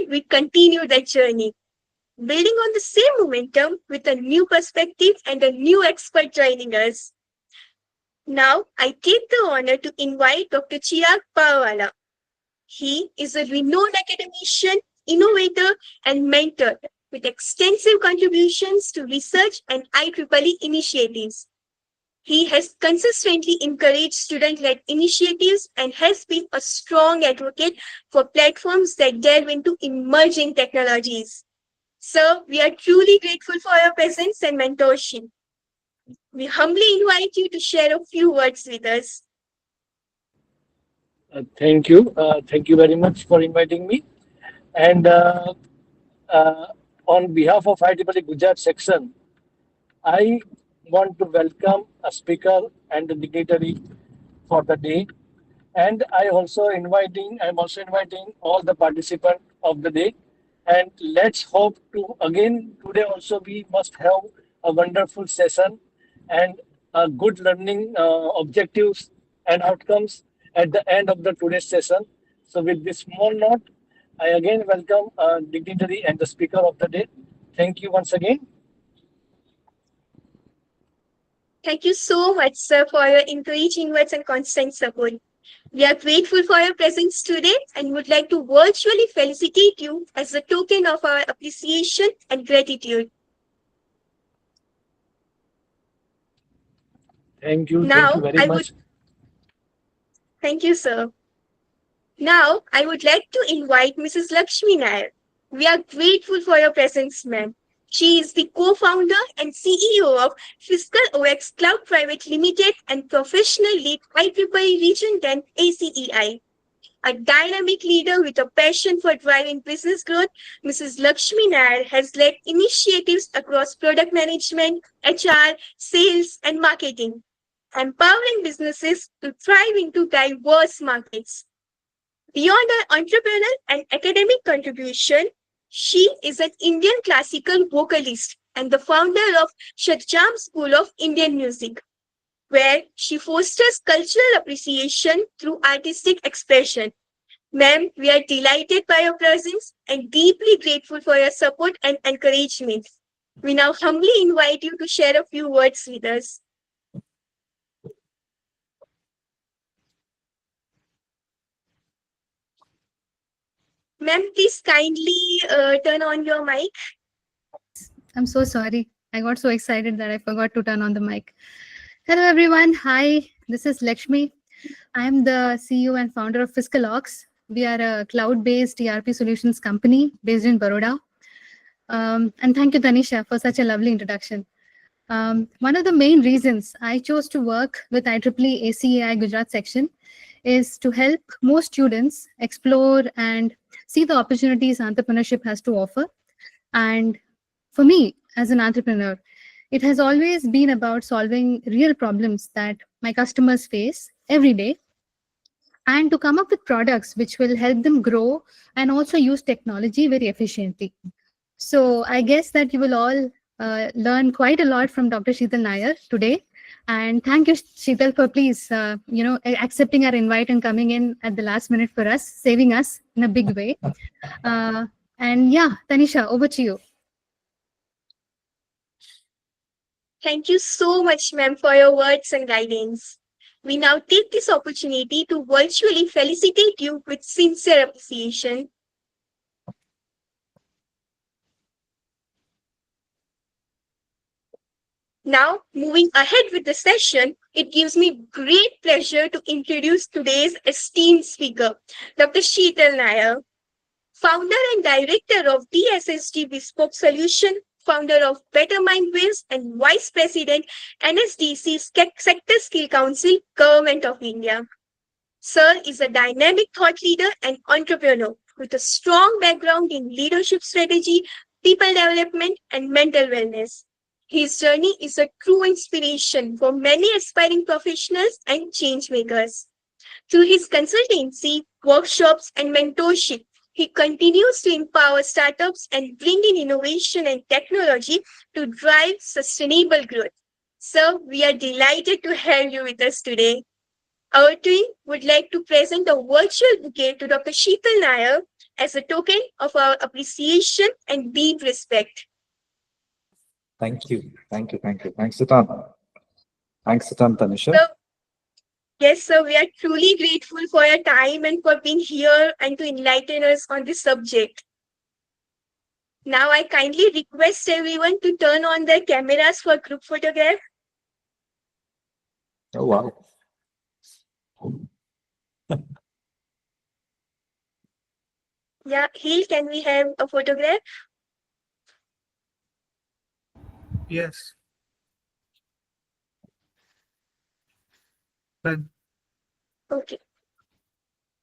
we continue that journey, building on the same momentum with a new perspective and a new expert joining us. Now, I take the honor to invite Dr. Chirag Pawala. He is a renowned academician, innovator, and mentor with extensive contributions to research and IEEE initiatives. He has consistently encouraged student-led initiatives and has been a strong advocate for platforms that delve into emerging technologies. Sir, we are truly grateful for your presence and mentorship. We humbly invite you to share a few words with us. Thank you. Thank you very much for inviting me. And uh, on behalf of IEEE Gujarat section, I want to welcome a speaker and a dignitary for the day. And I'm also inviting all the participants of the day. And let's hope to again today also we must have a wonderful session and a good learning objectives and outcomes at the end of the today's session. So with this small note, I again welcome dignitary and the speaker of the day. Thank you once again. Thank you so much, sir, for your encouraging words and constant support. We are grateful for your presence today and would like to virtually felicitate you as a token of our appreciation and gratitude. Thank you. Thank you Now, very much. thank you, sir. Now, I would like to invite Mrs. Lakshmi Nair. We are grateful for your presence, ma'am. She is the co-founder and CEO of Fiscal OX Cloud Private Limited and professional lead IEEE Region 10 ACEI. A dynamic leader with a passion for driving business growth, Mrs. Lakshmi Nair has led initiatives across product management, HR, sales, and marketing, empowering businesses to thrive into diverse markets. Beyond her entrepreneurial and academic contribution, she is an Indian classical vocalist and the founder of Shatjam School of Indian Music, where she fosters cultural appreciation through artistic expression. Ma'am, we are delighted by your presence and deeply grateful for your support and encouragement. We now humbly invite you to share a few words with us. Ma'am, please kindly turn on your mic. I'm so sorry. I got so excited that I forgot to turn on the mic. Hello, everyone. Hi, this is Lakshmi. I'm the CEO and founder of Fiscal Ox. We are a cloud-based ERP solutions company based in Baroda. And thank you, Tanisha, for such a lovely introduction. One of the main reasons I chose to work with IEEE ACEI Gujarat section is to help more students explore and see the opportunities entrepreneurship has to offer. And for me, as an entrepreneur, it has always been about solving real problems that my customers face every day and to come up with products which will help them grow and also use technology very efficiently. So I guess that you will all learn quite a lot from Dr. Sheetal Nair today. And thank you, Sheetal, for please, accepting our invite and coming in at the last minute for us, saving us in a big way. And yeah, Tanisha, over to you. Thank you so much, ma'am, for your words and guidance. We now take this opportunity to virtually felicitate you with sincere appreciation. Now, moving ahead with the session, it gives me great pleasure to introduce today's esteemed speaker, Dr. Sheetal Nair, founder and director of DSSG Bespoke Solution, founder of Better Mindways, and Vice President, NSDC Sector Skill Council, Government of India. Sir is a dynamic thought leader and entrepreneur with a strong background in leadership strategy, people development, and mental wellness. His journey is a true inspiration for many aspiring professionals and change makers. Through his consultancy, workshops, and mentorship, he continues to empower startups and bring in innovation and technology to drive sustainable growth. Sir, we are delighted to have you with us today. Our team would like to present a virtual bouquet to Dr. Sheetal Nair as a token of our appreciation and deep respect. Thank you. Thank you. Thank you. Thanks a ton. Thanks a ton, Tanisha. So, yes, sir, we are truly grateful for your time and for being here and to enlighten us on this subject. Now, I kindly request everyone to turn on their cameras for group photograph. Oh, wow. Yeah, Hill, can we have a photograph? Yes. Done. Okay.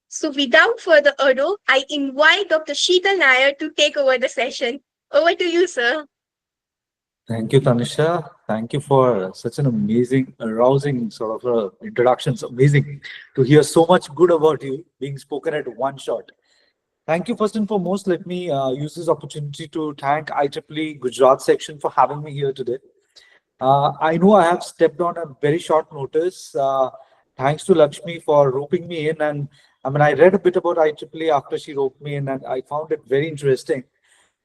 So without further ado, I invite Dr. Sheetal Nair to take over the session. Over to you, sir. Thank you, Tanisha. Thank you for such an amazing, arousing sort of introduction. It's amazing to hear so much good about you being spoken at one shot. Thank you. First and foremost, let me use this opportunity to thank IEEE Gujarat section for having me here today. I know I have stepped on a very short notice. Thanks to Lakshmi for roping me in. And I mean, I read a bit about IEEE after she roped me in, and I found it very interesting.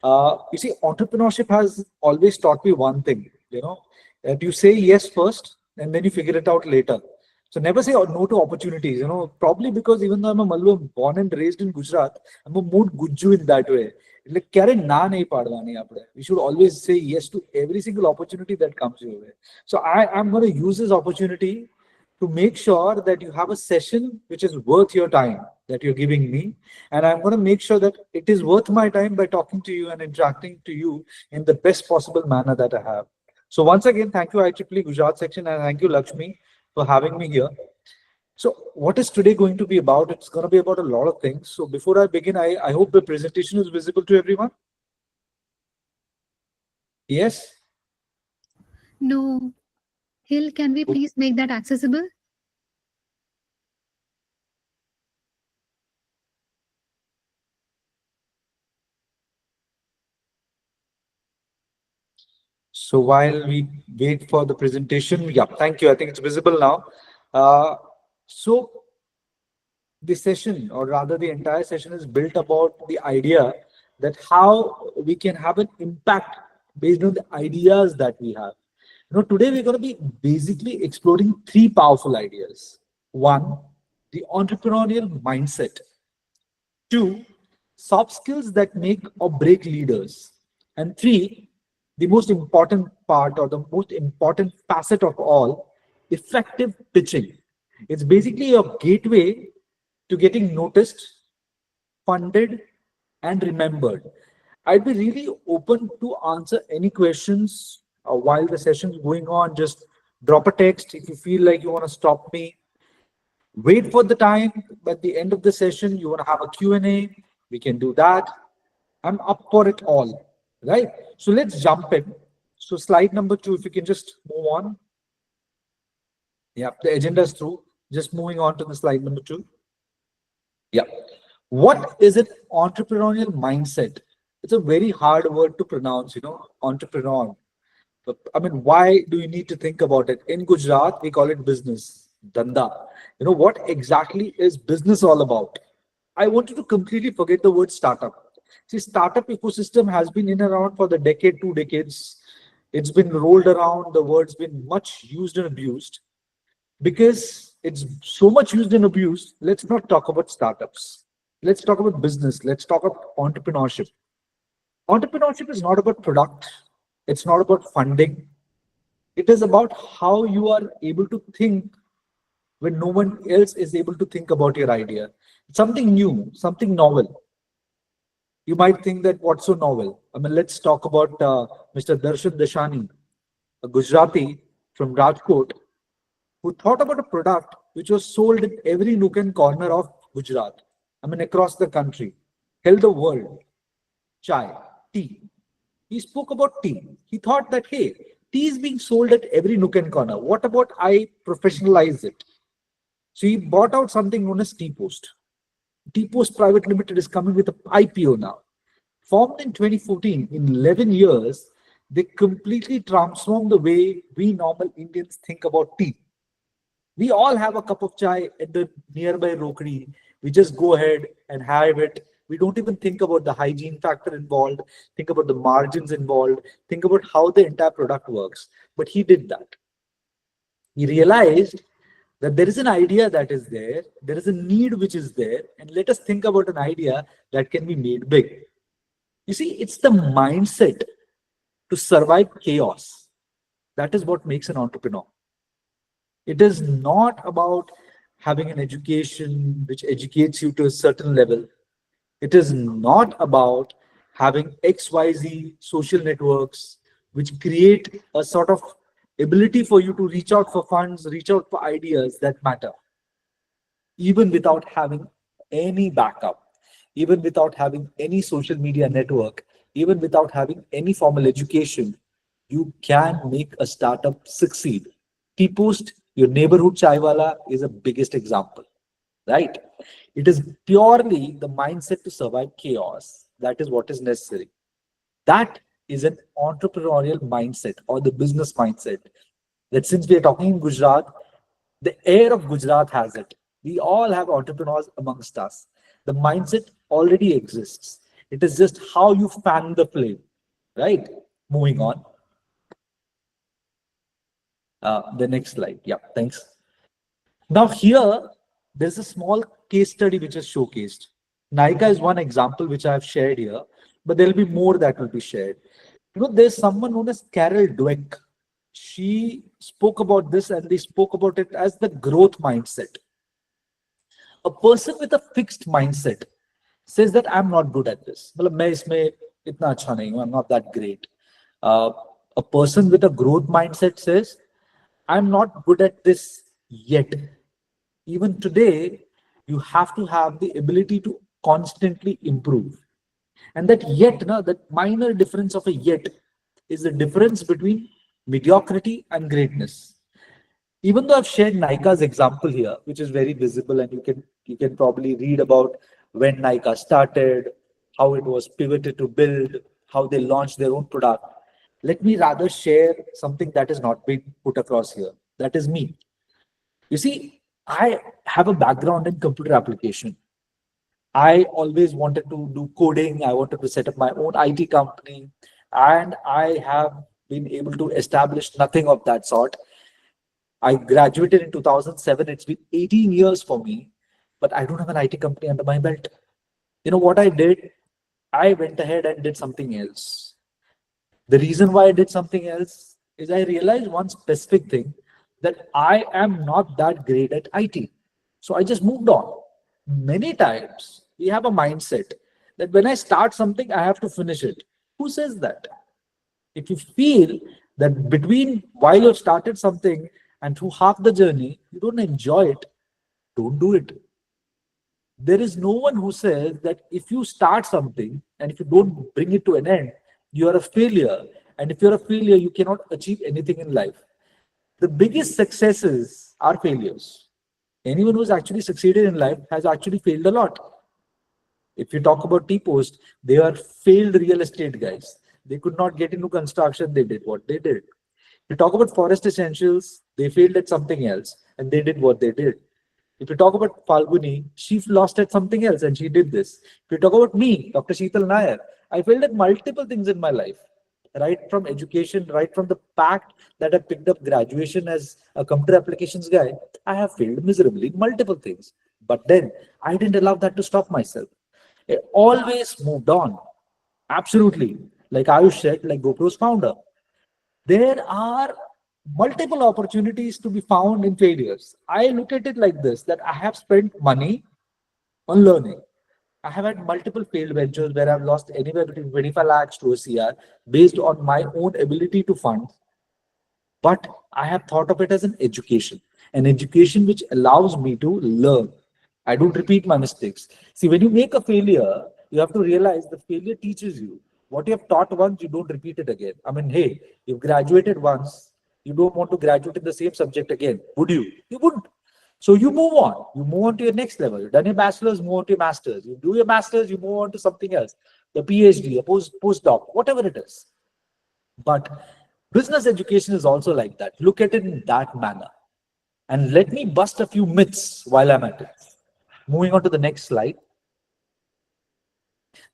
You see, entrepreneurship has always taught me one thing, that you say yes first and then you figure it out later. So never say no to opportunities, probably because even though I'm a Mallu, born and raised in Gujarat, I'm a mood Gujju in that way. Like, we should always say yes to every single opportunity that comes your way. So I'm going to use this opportunity to make sure that you have a session which is worth your time that you're giving me. And I'm going to make sure that it is worth my time by talking to you and interacting to you in the best possible manner that I have. So once again, thank you IEEE Gujarat section, and thank you Lakshmi for having me here. So what is today going to be about? It's going to be about a lot of things. So before I begin, I hope the presentation is visible to everyone. Yes? No. Hill, can we please make that accessible? So while we wait for the presentation, yeah, thank you. I think it's visible now. So the session, or rather the entire session, is built about the idea that how we can have an impact based on the ideas that we have. Today we're going to be basically exploring three powerful ideas. One, the entrepreneurial mindset. Two, soft skills that make or break leaders. And three, the most important part, or the most important facet of all, effective pitching. It's basically a gateway to getting noticed, funded, and remembered. I'd be really open to answer any questions while the session is going on. Just drop a text if you feel like you want to stop me. Wait for the time. At the end of the session, you want to have a Q&A, we can do that. I'm up for it all, right? So let's jump in. So slide number 2, if you can just move on. Yeah, the agenda is through. Just moving on to the slide number 2. Yeah. What is an entrepreneurial mindset? It's a very hard word to pronounce, entrepreneur. I mean, why do you need to think about it? In Gujarat, we call it business, danda. What exactly is business all about? I want you to completely forget the word startup. See, startup ecosystem has been in and around for the decade, 2 decades. It's been rolled around. The word's been much used and abused. Because it's so much used and abused, let's not talk about startups. Let's talk about business. Let's talk about entrepreneurship. Entrepreneurship is not about product. It's not about funding. It is about how you are able to think when no one else is able to think about your idea. Something new, something novel. You might think that what's so novel? I mean, let's talk about Mr. Darshan Dashani, a Gujarati from Rajkot, who thought about a product which was sold in every nook and corner of Gujarat. I mean, across the country, held the world. Chai, tea. He spoke about tea. He thought that, hey, tea is being sold at every nook and corner. What about I professionalize it? So he bought out something known as Tea Post. Tea Post Private Limited is coming with an IPO now. Formed in 2014, in 11 years, they completely transformed the way we normal Indians think about tea. We all have a cup of chai at the nearby rokdi. We just go ahead and have it We don't even think about the hygiene factor involved, think about the margins involved, think about how the entire product works. But he did that. He realized that there is an idea that is there is a need which is there, and let us think about an idea that can be made big. You see, it's the mindset to survive chaos. That is what makes an entrepreneur. It is not about having an education which educates you to a certain level. It is not about having XYZ social networks which create a sort of ability for you to reach out for funds, reach out for ideas that matter, even without having any backup, even without having any social media network, even without having any formal education. You can make a startup succeed. T-Post, your neighborhood chaiwala, is a biggest example, right? It is purely the mindset to survive chaos. That is what is necessary. That is an entrepreneurial mindset or the business mindset. That since we are talking in Gujarat, the air of Gujarat has it. We all have entrepreneurs amongst us. The mindset already exists. It is just how you fan the flame, right? Moving on. The next slide. Yeah, thanks. Now here, there's a small case study which is showcased. Nika is one example which I have shared here, but there'll be more that will be shared. You know, there's someone known as Carol Dweck. She spoke about this and they spoke about it as the growth mindset. A person with a fixed mindset says that I'm not good at this. मतलब मैं इसमें इतना अच्छा नहीं हूँ, I'm not that great. A person with a growth mindset says, I'm not good at this yet. Even today, you have to have the ability to constantly improve. And that yet, that minor difference of a yet is the difference between mediocrity and greatness. Even though I've shared Nika's example here, which is very visible, and you can probably read about when Nika started, how it was pivoted to build, how they launched their own product. Let me rather share something that is not being put across here. That is me. You see, I have a background in computer application. I always wanted to do coding. I wanted to set up my own IT company, and I have been able to establish nothing of that sort. I graduated in 2007. It's been 18 years for me, but I don't have an IT company under my belt. You know what I did? I went ahead and did something else. The reason why I did something else is I realized one specific thing, that I am not that great at IT. So I just moved on. Many times we have a mindset that when I start something, I have to finish it. Who says that? If you feel that between while you've started something and through half the journey, you don't enjoy it, don't do it. There is no one who says that if you start something and if you don't bring it to an end, you are a failure. And if you're a failure, you cannot achieve anything in life. The biggest successes are failures. Anyone who's actually succeeded in life has actually failed a lot. If you talk about T-Post, they are failed real estate guys. They could not get into construction. They did what they did. If you talk about Forest Essentials, they failed at something else and they did what they did. If you talk about Falguni, she lost at something else and she did this. If you talk about me, Dr. Sheetal Nair, I failed at multiple things in my life. Right from education, right from the fact that I picked up graduation as a computer applications guy, I have failed miserably in multiple things. But then I didn't allow that to stop myself. I always moved on. Absolutely. Like Ayush said, like GoPro's founder. There are multiple opportunities to be found in failures. I look at it like this, that I have spent money on learning. I have had multiple failed ventures where I've lost anywhere between 25 lakhs to a CR based on my own ability to fund. But I have thought of it as an education which allows me to learn. I don't repeat my mistakes. See, when you make a failure, you have to realize the failure teaches you. What you have taught once, you don't repeat it again. I mean, hey, you've graduated once, you don't want to graduate in the same subject again, would you? You wouldn't. So you move on. You move on to your next level. You've done your bachelor's, move on to your master's. You do your master's, you move on to something else. The PhD, a postdoc, whatever it is. But business education is also like that. Look at it in that manner. And let me bust a few myths while I'm at it. Moving on to the next slide.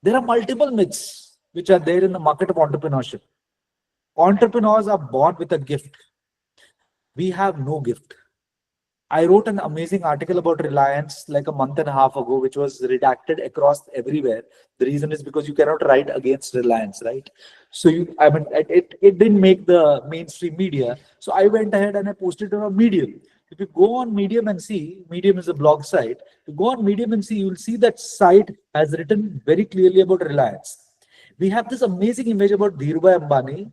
There are multiple myths which are there in the market of entrepreneurship. Entrepreneurs are born with a gift. We have no gift. I wrote an amazing article about Reliance like a month and a half ago, which was redacted across everywhere. The reason is because you cannot write against Reliance, right? So I mean, it didn't make the mainstream media. So I went ahead and I posted it on Medium. If you go on Medium and see, Medium is a blog site. If you go on Medium and see, you will see that site has written very clearly about Reliance. We have this amazing image about Dhirubhai Ambani,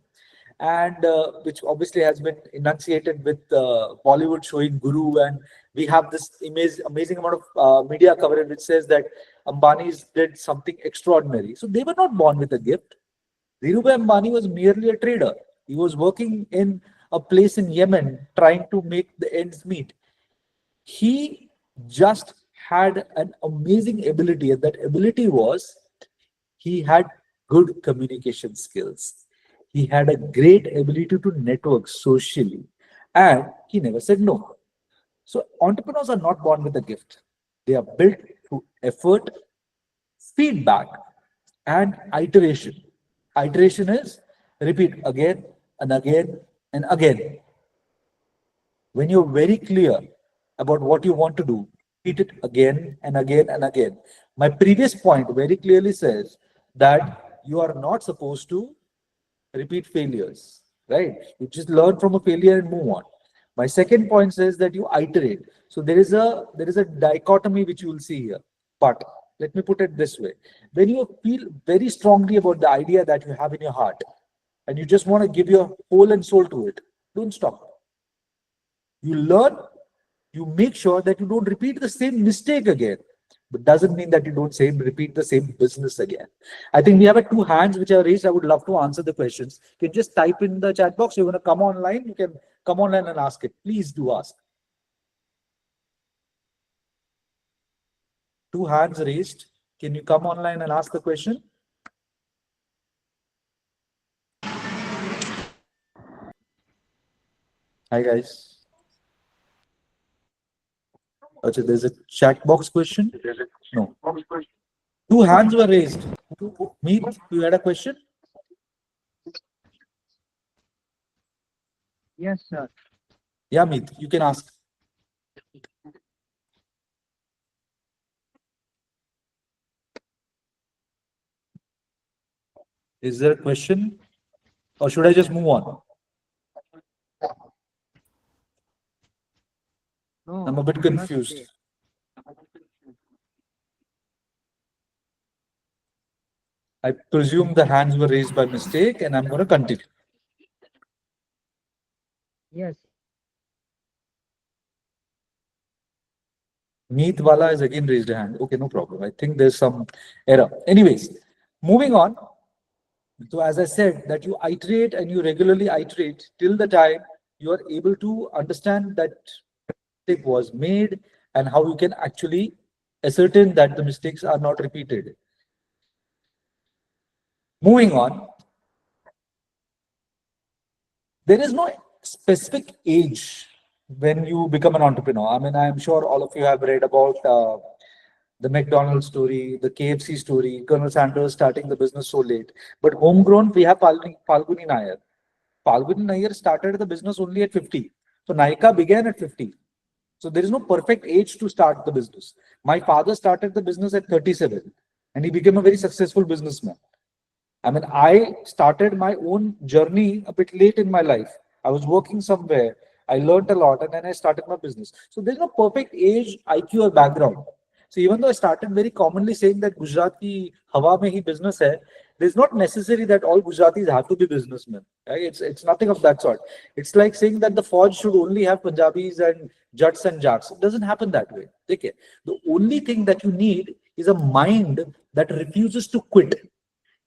and which obviously has been enunciated with Bollywood showing Guru, and we have this amazing amount of media coverage which says that Ambani's did something extraordinary. So they were not born with a gift. Dhirubhai Ambani was merely a trader. He was working in a place in Yemen trying to make the ends meet. He just had an amazing ability, and that ability was he had good communication skills. He had a great ability to network socially, and he never said no. So entrepreneurs are not born with a gift. They are built through effort, feedback, and iteration. Iteration is repeat again and again and again. When you're very clear about what you want to do, repeat it again and again and again. My previous point very clearly says that you are not supposed to repeat failures, right? You just learn from a failure and move on. My second point says that you iterate. So there is a dichotomy which you will see here. But let me put it this way: when you feel very strongly about the idea that you have in your heart, and you just want to give your whole and soul to it, don't stop. You learn, you make sure that you don't repeat the same mistake again. But doesn't mean that you don't repeat the same business again. I think we have two hands which are raised. I would love to answer the questions. You can just type in the chat box. You're going to come online. You can come online and ask it. Please do ask. Two hands raised. Can you come online and ask the question? Hi guys. Okay, there's a chat box question. No. Two hands were raised. Meet, you had a question? Yes, sir. Yeah, Meet, you can ask. Is there a question? Or should I just move on? No, I'm a bit you must confused. say. I presume the hands were raised by mistake, and I'm going to continue. Yes. Meet Wala has again raised a hand. Okay, no problem. I think there's some error. Anyways, moving on. So as I said, that you iterate and you regularly iterate till the time you are able to understand that mistake was made and how you can actually ascertain that the mistakes are not repeated. Moving on, there is no specific age when you become an entrepreneur. I mean, I'm sure all of you have read about the McDonald's story, the KFC story, Colonel Sanders starting the business so late. But homegrown, we have Falguni Nair. Falguni Nair started the business only at 50. So Naika began at 50. So there is no perfect age to start the business. My father started the business at 37 and he became a very successful businessman. I mean, I started my own journey a bit late in my life. I was working somewhere, I learned a lot, and then I started my business. So there's no perfect age, IQ, or background. So even though I started very commonly saying that Gujarat ki hawa mein hi business hai, it's not necessary that all Gujaratis have to be businessmen. Right? It's nothing of that sort. It's like saying that the Fauj should only have Punjabis and Jats and Jats. It doesn't happen that way. Okay. The only thing that you need is a mind that refuses to quit.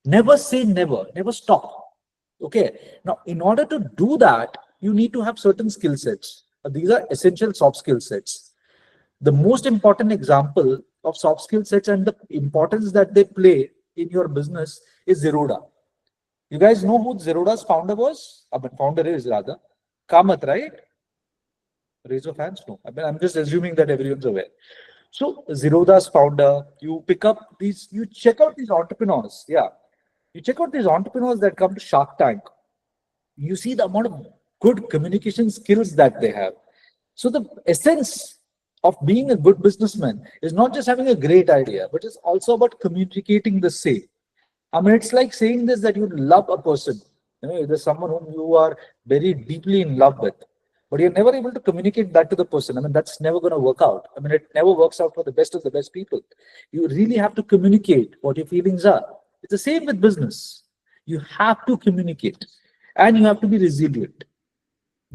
Never say never, never stop. Okay. Now, in order to do that, you need to have certain skill sets. These are essential soft skill sets. The most important example of soft skill sets and the importance that they play in your business is Zerodha. You guys know who Zerodha's founder was? I mean, founder is rather Kamath, right? Raise of hands? No. I mean, I'm just assuming that everyone's aware. So Zerodha's founder, you pick up these, you check out these entrepreneurs. Yeah. You check out these entrepreneurs that come to Shark Tank. You see the amount of good communication skills that they have. So the essence of being a good businessman is not just having a great idea, but it's also about communicating the same. I mean, it's like saying this that you love a person. You know, there's someone whom you are very deeply in love with, but you're never able to communicate that to the person. I mean, that's never going to work out. I mean, it never works out for the best of the best people. You really have to communicate what your feelings are. It's the same with business. You have to communicate and you have to be resilient.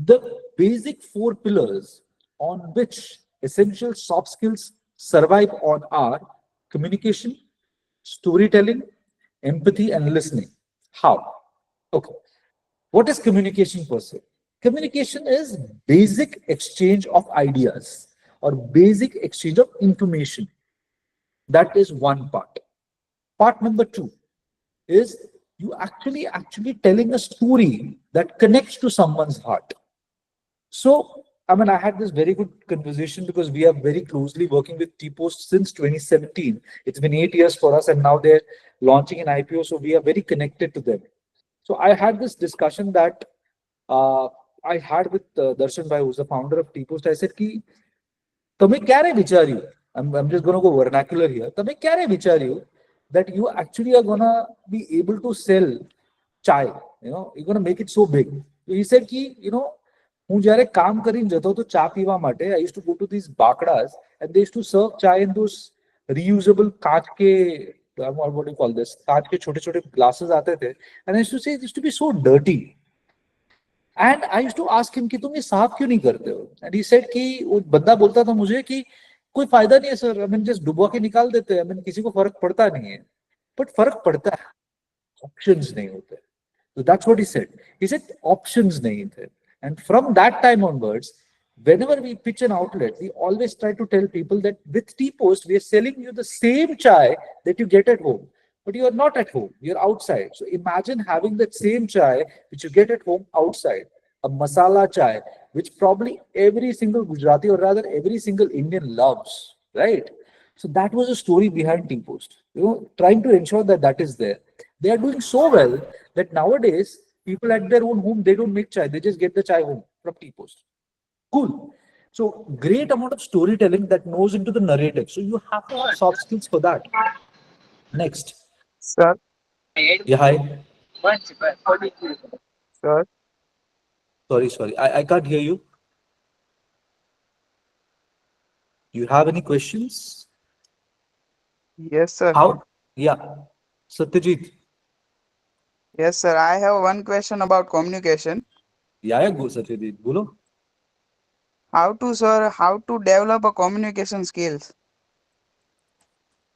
The basic four pillars on which essential soft skills survive on are communication, storytelling, empathy, and listening. How? Okay. What is communication per se? Communication is basic exchange of ideas or basic exchange of information. That is one part. Part number two is you actually telling a story that connects to someone's heart. So, I mean, I had this very good conversation because we are very closely working with T-Post since 2017. It's been 8 years for us, and now they're launching an IPO, so we are very connected to them. So I had this discussion that uh, I had with Darshan Bhai, who's the founder of T-Post. I said, "Ki, તમે ક્યારે વિચાર્યું?" I'm just going to go vernacular here. તમે ક્યારે વિચાર્યું that you actually are going to be able to sell chai? You know, you're going to make it so big. So he said, "Ki, you know, હું જ્યારે કામ કરીને જતો હતો ચા પીવા માટે, I used to go to these bakdas and they used to serve chai in those reusable कांच के, what do you call this, कांच के छोटे छोटे glasses आते थे, and I used to say it used to be so dirty. And I used to ask him कि तुम ये साफ क्यों नहीं करते हो? And he said कि वो बंदा बोलता था मुझे कि कोई फायदा नहीं है सर, I mean just डुबवा के निकाल देते हैं, I mean किसी को फर्क पड़ता नहीं है. But फर्क पड़ता है, options नहीं होते. So that's what he said. He said options nahi the. And from that time onwards, whenever we pitch an outlet, we always try to tell people that with T-Post, we are selling you the same chai that you get at home. But you are not at home, you're outside. So imagine having that same chai which you get at home outside, a masala chai, which probably every single Gujarati or rather every single Indian loves, right? So that was the story behind T-Post, you know, trying to ensure that that is there. They are doing so well that nowadays people at their own home, they don't make chai, they just get the chai home from T-Post. Cool. So great amount of storytelling that knows into the narrative. So you have to have soft skills for that. Next. Sir, Yeah, hi. sir, Sorry. I can't hear you. You have any questions? yes, sir. How? Yeah. Satyajit. Yes, sir. I have one question about communication. Yeah, go Satyajit. Bolo. How to, sir, how to develop a communication skills?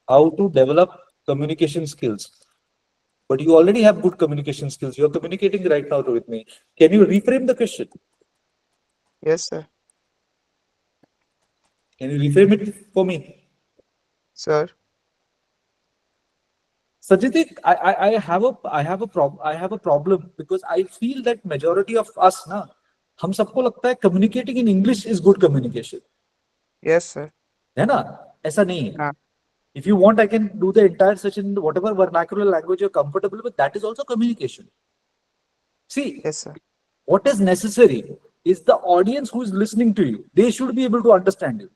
How to develop communication skills. But you already have good communication skills. You're communicating right now with me. Can you reframe the question? Yes, sir. Can you reframe it for me? Sir, Sajit, I have a problem because I feel that majority of us ना हम सबको लगता है communicating in English is good communication. yes, sir. है ना? ऐसा नहीं है. हाँ. If you want, I can do the entire session in whatever vernacular language you're comfortable with. That is also communication. See, Yes, sir. what is necessary is the audience who is listening to you. They should be able to understand you.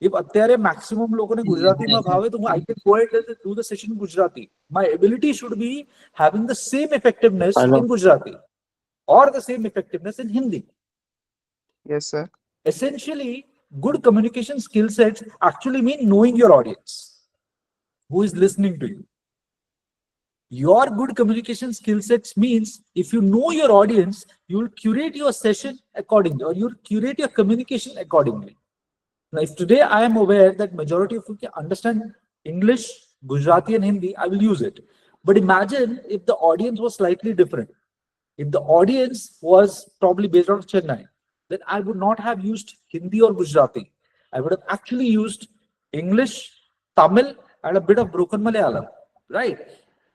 If અત્યારે maximum લોકોને ગુજરાતીમાં ભાવે તો I can go ahead and do the session in Gujarati. My ability should be having the same effectiveness in Gujarati or the same effectiveness in Hindi. Yes, sir. Essentially, good communication skill sets actually mean knowing your audience, who is listening to you. Your good communication skill sets means if you know your audience, you will curate your session accordingly, or you'll curate your communication accordingly. Now, if today I am aware that majority of you can understand English, Gujarati and Hindi, I will use it. But imagine if the audience was slightly different. If the audience was probably based out of Chennai, then I would not have used Hindi or Gujarati. I would have actually used English, Tamil, and a bit of broken Malayalam, right?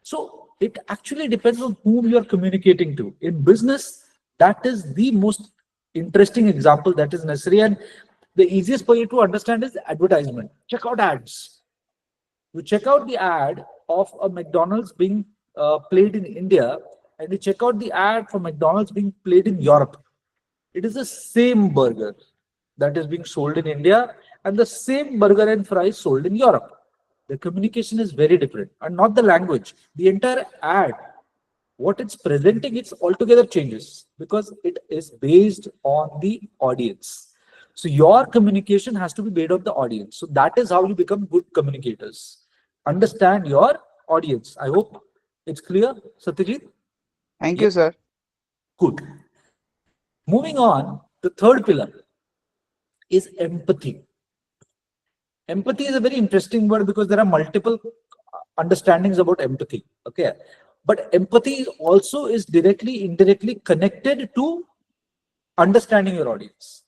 So it actually depends on whom you're communicating to. In business, that is the most interesting example that is necessary. And The easiest for you to understand is advertisement. Check out ads. You check out the ad of a McDonald's being played in India, and you check out the ad for McDonald's being played in Europe. It is the same burger that is being sold in India and the same burger and fries sold in Europe. The communication is very different, and not the language. The entire ad, what it's presenting, it's altogether changes because it is based on the audience. So your communication has to be based on the audience. So that is how you become good communicators. Understand your audience. I hope it's clear, Satyajit. Thank Yeah, you, sir. good. Moving on, the third pillar is empathy. Empathy is a very interesting word because there are multiple understandings about empathy. Okay. But empathy also is directly, indirectly connected to understanding your audience.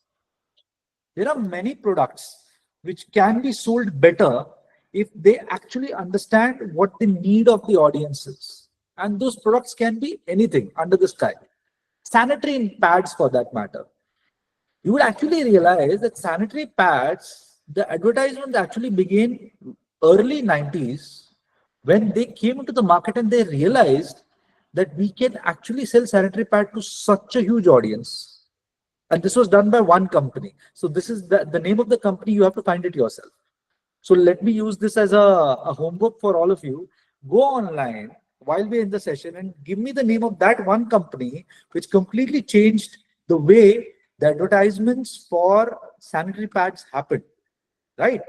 There are many products which can be sold better if they actually understand what the need of the audience is. And those products can be anything under the sky. Sanitary pads for that matter. You would actually realize that sanitary pads, the advertisements actually began early 90s when they came into the market and they realized that we can actually sell sanitary pad to such a huge audience. And this was done by one company. So this is the name of the company. You have to find it yourself. So let me use this as a homework for all of you. Go online while we're in the session and give me the name of that one company which completely changed the way the advertisements for sanitary pads happened, right?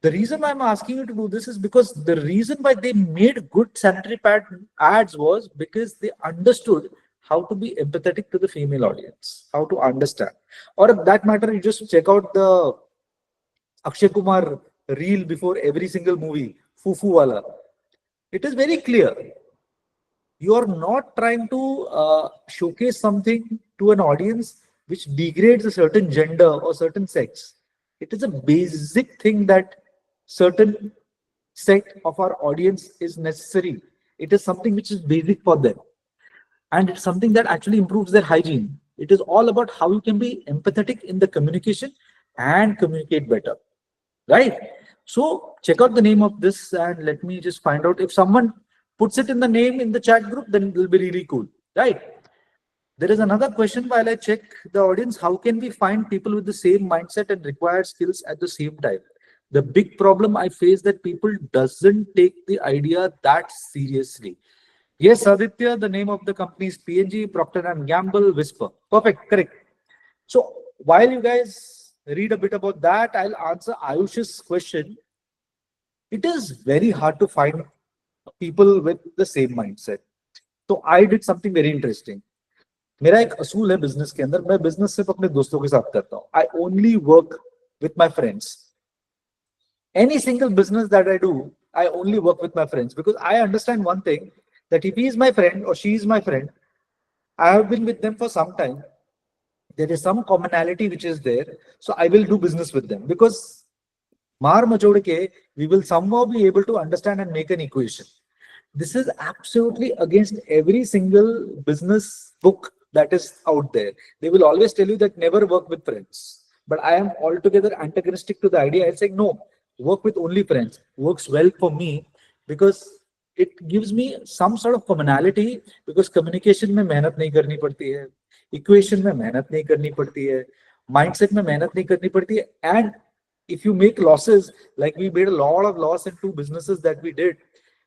The reason why I'm asking you to do this is because the reason why they made good sanitary pad ads was because they understood how to be empathetic to the female audience, how to understand. Or if that matter, you just check out the Akshay Kumar reel before every single movie, Fufu Wala. It is very clear. You are not trying to showcase something to an audience which degrades a certain gender or certain sex. It is a basic thing that certain set of our audience is necessary. It is something which is basic for them. And it's something that actually improves their hygiene. It is all about how you can be empathetic in the communication and communicate better, right? So check out the name of this and let me just find out if someone puts it in the name in the chat group, then it will be really cool, right? There is another question while I check the audience. How can we find people with the same mindset and required skills at the same time? The big problem I face that people doesn't take the idea that seriously. Yes, Aditya, the name of the company is P&G, Procter & Gamble, Whisper. Perfect, correct. So while you guys read a bit about that, I'll answer Ayush's question. It is very hard to find people with the same mindset. So I did something very interesting. मेरा एक असूल है business के अंदर, मैं business सिर्फ अपने दोस्तों के साथ करता हूँ. I only work with my friends. Any single business that I do, I only work with my friends because I understand one thing, that if he is my friend or she is my friend, I have been with them for some time. There is some commonality which is there. So I will do business with them because maar machod ke, we will somehow be able to understand and make an equation. This is absolutely against every single business book that is out there. They will always tell you that never work with friends. But I am altogether antagonistic to the idea. I say, no, work with only friends. Works well for me because it gives me some sort of commonality, because communication में मेहनत नहीं करनी पड़ती है, equation में मेहनत नहीं करनी पड़ती है, mindset में मेहनत नहीं करनी पड़ती है. And if you make losses, like we made a lot of loss in two businesses that we did.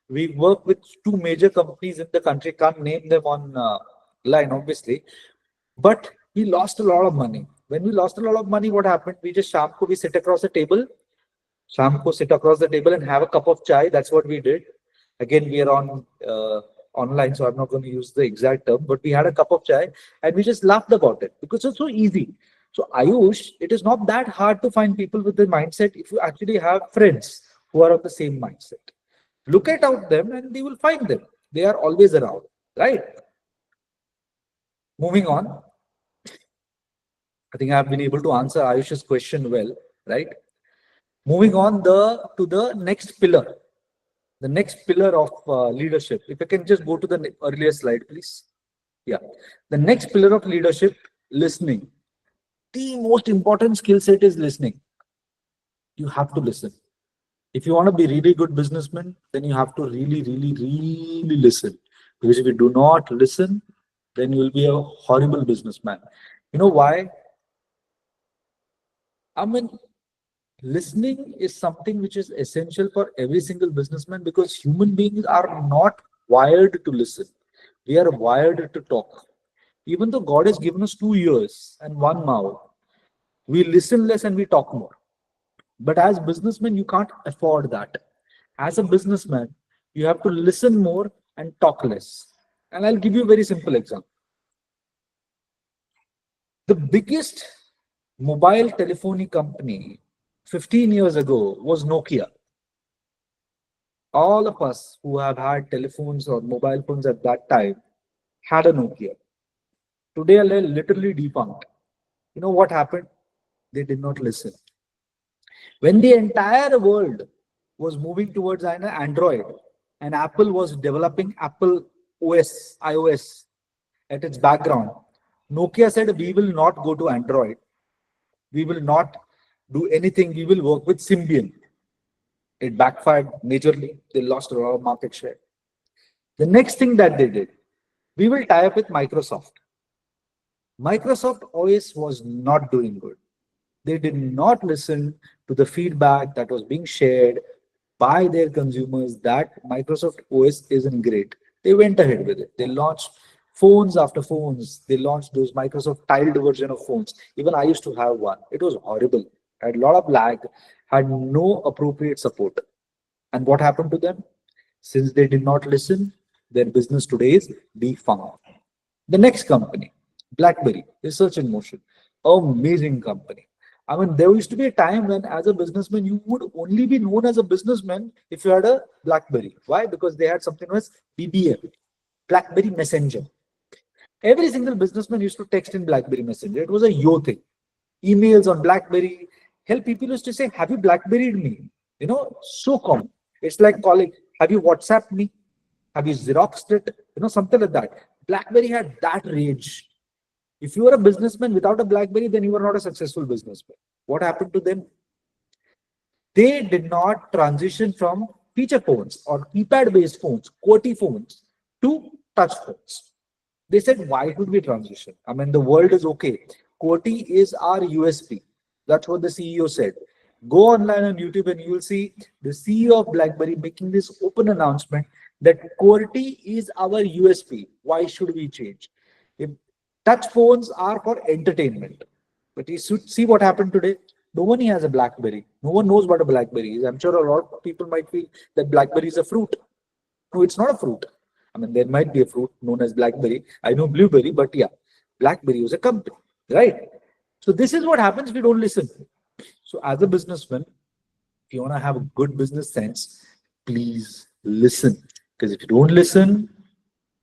We work with two major companies in the country, can't name them on line, obviously, but we lost a lot of money. When we lost a lot of money, what happened? We just sham ko we sit across the table, and have a cup of chai. That's what we did. Again, we are on online, so I'm not going to use the exact term, but we had a cup of chai and we just laughed about it because it's so easy. So Ayush, it is not that hard to find people with the mindset if you actually have friends who are of the same mindset. Look at out them and they will find them. They are always around, right? Moving on. I think I've been able to answer Ayush's question well, right? Moving on to the next pillar. The next pillar of leadership. If I can just go to the earlier slide, please. Yeah. The next pillar of leadership, listening. the most important skill set is listening. You have to listen. If you want to be really good businessman, then you have to really listen. Because if you do not listen, then you will be a horrible businessman. You know why? I mean, listening is something which is essential for every single businessman because human beings are not wired to listen. We are wired to talk. Even though God has given us 2 ears and one mouth, we listen less and we talk more. But as businessmen, you can't afford that. As a businessman, you have to listen more and talk less. And I'll give you a very simple example. The biggest mobile telephony company 15 years ago was Nokia. All of us who have had telephones or mobile phones at that time had a Nokia. Today, they're literally defunct. You know what happened? They did not listen. When the entire world was moving towards an Android and Apple was developing Apple OS, iOS at its background, Nokia said, we will not go to Android. We will not do anything. We will work with Symbian. It backfired majorly. They lost a lot of market share. The next thing that they did, we will tie up with Microsoft. Microsoft OS was not doing good. They did not listen to the feedback that was being shared by their consumers that Microsoft OS isn't great. They went ahead with it. They launched phones after phones. They launched those Microsoft tiled version of phones. Even I used to have one. It was horrible. Had a lot of lag, had no appropriate support. And what happened to them? Since they did not listen, their business today is defunct. The next company, BlackBerry, Research in Motion, amazing company. I mean, there used to be a time when, as a businessman, you would only be known as a businessman if you had a BlackBerry. Why? Because they had something known as BBM, BlackBerry Messenger. Every single businessman used to text in BlackBerry Messenger. It was a yo thing. Emails on BlackBerry. Hell, people used to say, "Have you BlackBerried me?" You know, so common. It's like calling, "Have you WhatsApped me? Have you Xeroxed it?" You know, something like that. BlackBerry had that rage. If you were a businessman without a BlackBerry, then you were not a successful businessman. What happened to them? They did not transition from feature phones or keypad-based phones, QWERTY phones, to touch phones. They said, why should we transition? I mean, the world is okay. QWERTY is our USP. That's what the CEO said. Go online on YouTube and you will see the CEO of BlackBerry making this open announcement that QWERTY is our USP. Why should we change? If touch phones are for entertainment, but you should see what happened today. No one has a BlackBerry. No one knows what a BlackBerry is. I'm sure a lot of people might feel that BlackBerry is a fruit. No, it's not a fruit. I mean, there might be a fruit known as BlackBerry. I know blueberry, but yeah, BlackBerry was a company, right? So this is what happens if you don't listen. So as a businessman, if you want to have a good business sense, please listen. Because if you don't listen,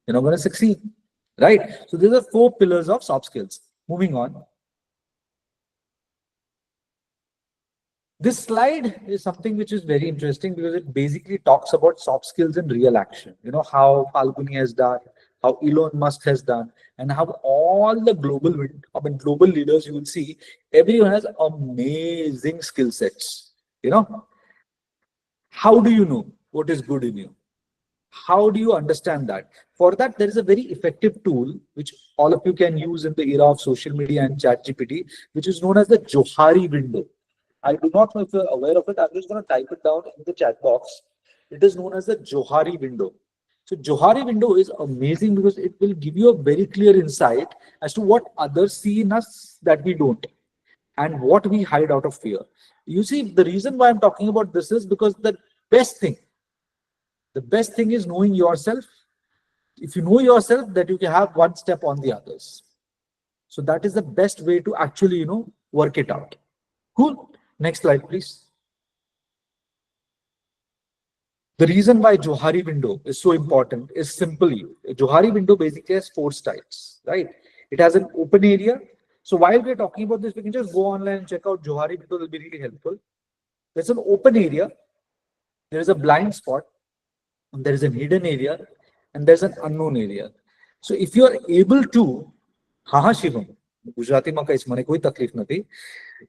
you're not going to succeed, right? So these are 4 pillars of soft skills. Moving on. This slide is something which is very interesting because it basically talks about soft skills in real action. You know, how Falguni has done, how Elon Musk has done, and how all the global leaders, you will see, everyone has amazing skill sets. You know, how do you know what is good in you? How do you understand that? For that, there is a very effective tool which all of you can use in the era of social media and ChatGPT, which is known as the Johari window. I do not know if you're aware of it. I'm just going to type it down in the chat box. It is known as the Johari window. So Johari window is amazing because it will give you a very clear insight as to what others see in us that we don't, and what we hide out of fear. You see, the reason why I'm talking about this is because best thing, the best thing is knowing yourself. If you know yourself, that you can have one step on the others. So that is the best way to actually, you know, work it out. Cool. Next slide, please. The reason why Johari window is so important is simply, Johari window basically has 4 styles, right? It has an open area. So while we're talking about this, we can just go online and check out Johari window. It will be really helpful. There's an open area. There is a blind spot. And there is a hidden area. And there's an unknown area. So if you are able to, Shivam, ગુજરાતીમાં કહીશ, મને કોઈ તકલીફ નથી.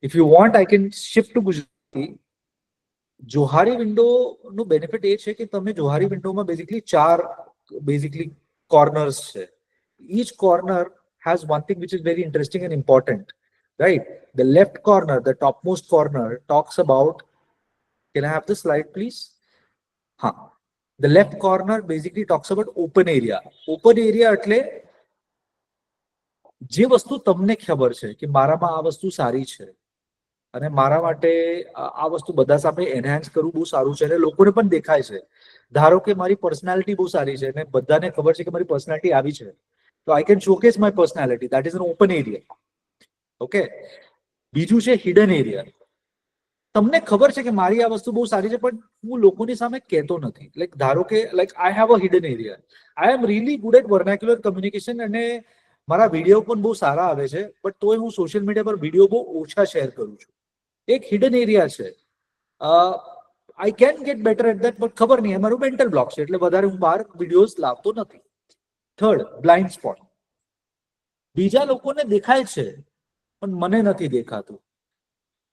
If you want I can shift to Gujarati. Johari વિન્ડોનું benefit એ છે કે તમે જોહારી વિન્ડોમાં બેઝિકલી 4 બેઝિકલી કોર્નર્સ છે. Each corner has one thing which is very interesting and important, right? The left corner, the topmost corner, talks about. Can I have the slide, please? Huh. The left corner basically talks about open area. Open area એટલે જે વસ્તુ તમને ખબર છે કે મારામાં આ વસ્તુ સારી છે અને મારા માટે આ વસ્તુ બધા સામે એનહાન્સ કરવું બહુ સારું છે અને લોકોને પણ દેખાય છે. ધારો કે મારી પર્સનાલિટી બહુ સારી છે અને બધાને ખબર છે કે મારી પર્સનાલિટી આવી છે, તો I can showcase my personality. That is an open area. Okay. બીજું છે હિડન એરિયા. તમને ખબર છે કે મારી આ વસ્તુ બહુ સારી છે પણ હું લોકોની સામે કહેતો નથી. લાઈક ધારો કે like I have a hidden area. I am really good at vernacular communication અને મારા વિડીયો પણ બહુ સારા આવે છે, બટ તોય હું સોશિયલ મીડિયા પર વિડીયો બહુ ઓછા શેર કરું છું. એક હિડન એરિયા છે. I can get better at that, but ખબર નહીં, મારું મેન્ટલ બ્લોક છે એટલે વધારે હું બહાર વિડીયોઝ લાવતો નથી. Third, blind spot. બીજા લોકોને દેખાય છે પણ મને નથી દેખાતું.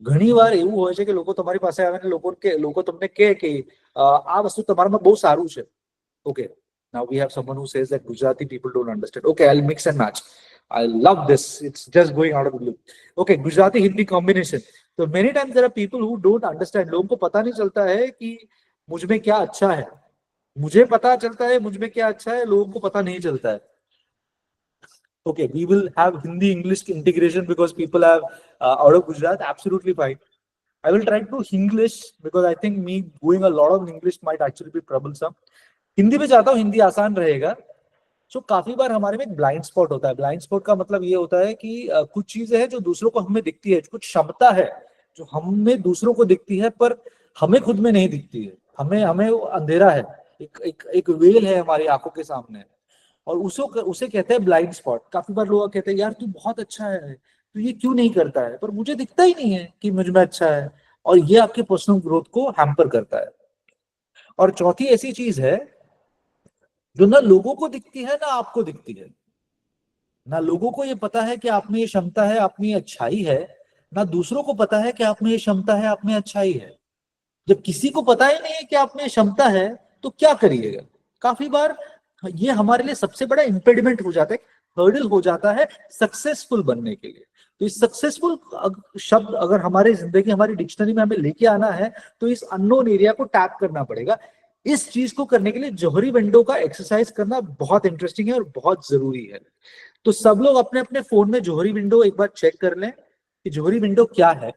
ઘણી વાર એવું હોય છે કે લોકો તમારી પાસે આવે ને લોકો તમને કહે કે આ વસ્તુ તમારામાં બહુ સારું છે. Okay, now we have someone who says that Gujarati people don't understand. Okay, I'll mix and match. I love this. It's just going out of the blue. Okay, Gujarati Hindi combination. So many times there are people who don't understand. लोगों को पता नहीं चलता है कि मुझ में क्या अच्छा है. मुझे पता चलता है मुझ में क्या अच्छा है, लोगों को पता नहीं चलता है. Okay, we will have Hindi English integration because people are out of Gujarat. Absolutely fine. I will try to English because I think me going a lot of English might actually be troublesome. Hindi में चाहता हूँ, हिंदी आसान रहेगा. सो काफी बार हमारे में एक blind spot होता है. ब्लाइंड स्पॉट का मतलब ये होता है कि कुछ चीजें हैं जो दूसरों को हमें दिखती है, कुछ क्षमता है जो हमें दूसरों को दिखती है पर हमें खुद में नहीं दिखती है. हमें हमें वो अंधेरा है, एक वेल है हमारी आंखों के सामने और उसे कहते हैं ब्लाइंड स्पॉट. काफी बार लोग कहते हैं यार तू बहुत अच्छा है, तू ये क्यों नहीं करता है, पर मुझे दिखता ही नहीं है कि मुझ में अच्छा है, और ये आपके पर्सनल ग्रोथ को हैम्पर करता है. और चौथी ऐसी चीज है जो ना लोगों को दिखती है ना आपको दिखती है. ना लोगों को ये पता है कि आप में ये क्षमता है, आप में ये अच्छाई है, ना दूसरों को पता है कि आप में ये क्षमता है, आप में अच्छाई है. जब किसी को पता ही नहीं है कि आप में क्षमता है तो क्या करिएगा. काफी बार ये हमारे लिए सबसे बड़ा इम्पेडिमेंट हो जाता है, हर्डल हो जाता है सक्सेसफुल बनने के लिए. तो इस सक्सेसफुल शब्द अगर हमारे जिंदगी हमारी डिक्शनरी में हमें लेके आना है तो इस अननोन एरिया को टैप करना पड़ेगा. इस चीज को करने के लिए जोहरी विंडो का एक्सरसाइज करना बहुत इंटरेस्टिंग है और बहुत जरूरी है. तो सब लोग अपने अपने फोन में जोहरी विंडो एक बार चेक कर लें कि जोहरी विंडो क्या है.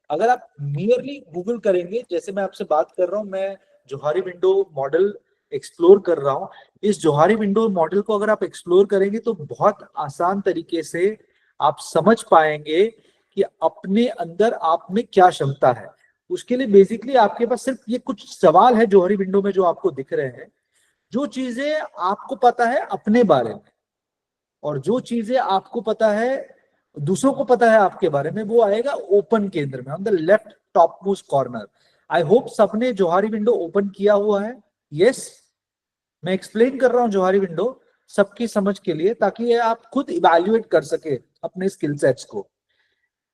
अगर आप नियरली गूगल करेंगे, जैसे मैं आपसे बात कर रहा हूं, मैं जोहारी विंडो मॉडल एक्सप्लोर कर रहा हूं. इस जोहारी विंडो मॉडल को अगर आप एक्सप्लोर करेंगे तो बहुत आसान तरीके से आप समझ पाएंगे कि अपने अंदर आप में क्या क्षमता है. उसके लिए बेसिकली आपके पास सिर्फ ये कुछ सवाल है जोहरी विंडो में जो आपको दिख रहे हैं. जो चीजें आपको पता है अपने बारे में और जो चीजें आपको पता है दूसरों को पता है आपके बारे में, वो आएगा ओपन केंद्र में, on the left top most corner. I hope सबने जोहारी विंडो ओपन किया हुआ है. यस, मैं एक्सप्लेन कर रहा हूं जोहारी विंडो सबकी समझ के लिए ताकि आप खुद इवैल्यूएट कर सके अपने स्किल सेट्स को.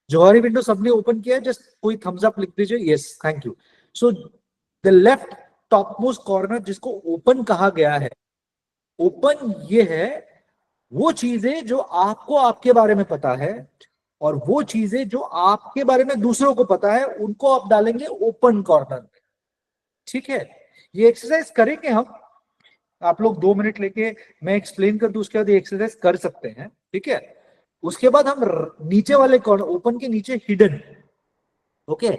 जोहारी विंडो सबने ओपन किया है? जस्ट कोई थम्स अप लिख दीजिए. Yes, thank you. So the left top most corner जिसको ओपन कहा गया है, ओपन ये है वो चीजें जो आपको आपके बारे में पता है और वो चीजें जो आपके बारे में दूसरों को पता है उनको आप डालेंगे ओपन कॉर्नर में. ठीक है, ये एक्सरसाइज करेंगे हम. आप लोग 2 मिनट लेके मैं एक्सप्लेन कर दूं, उसके बाद ये एक्सरसाइज कर सकते हैं. ठीक है, उसके बाद हम नीचे वाले कॉर्नर, ओपन के नीचे हिडन. ओके,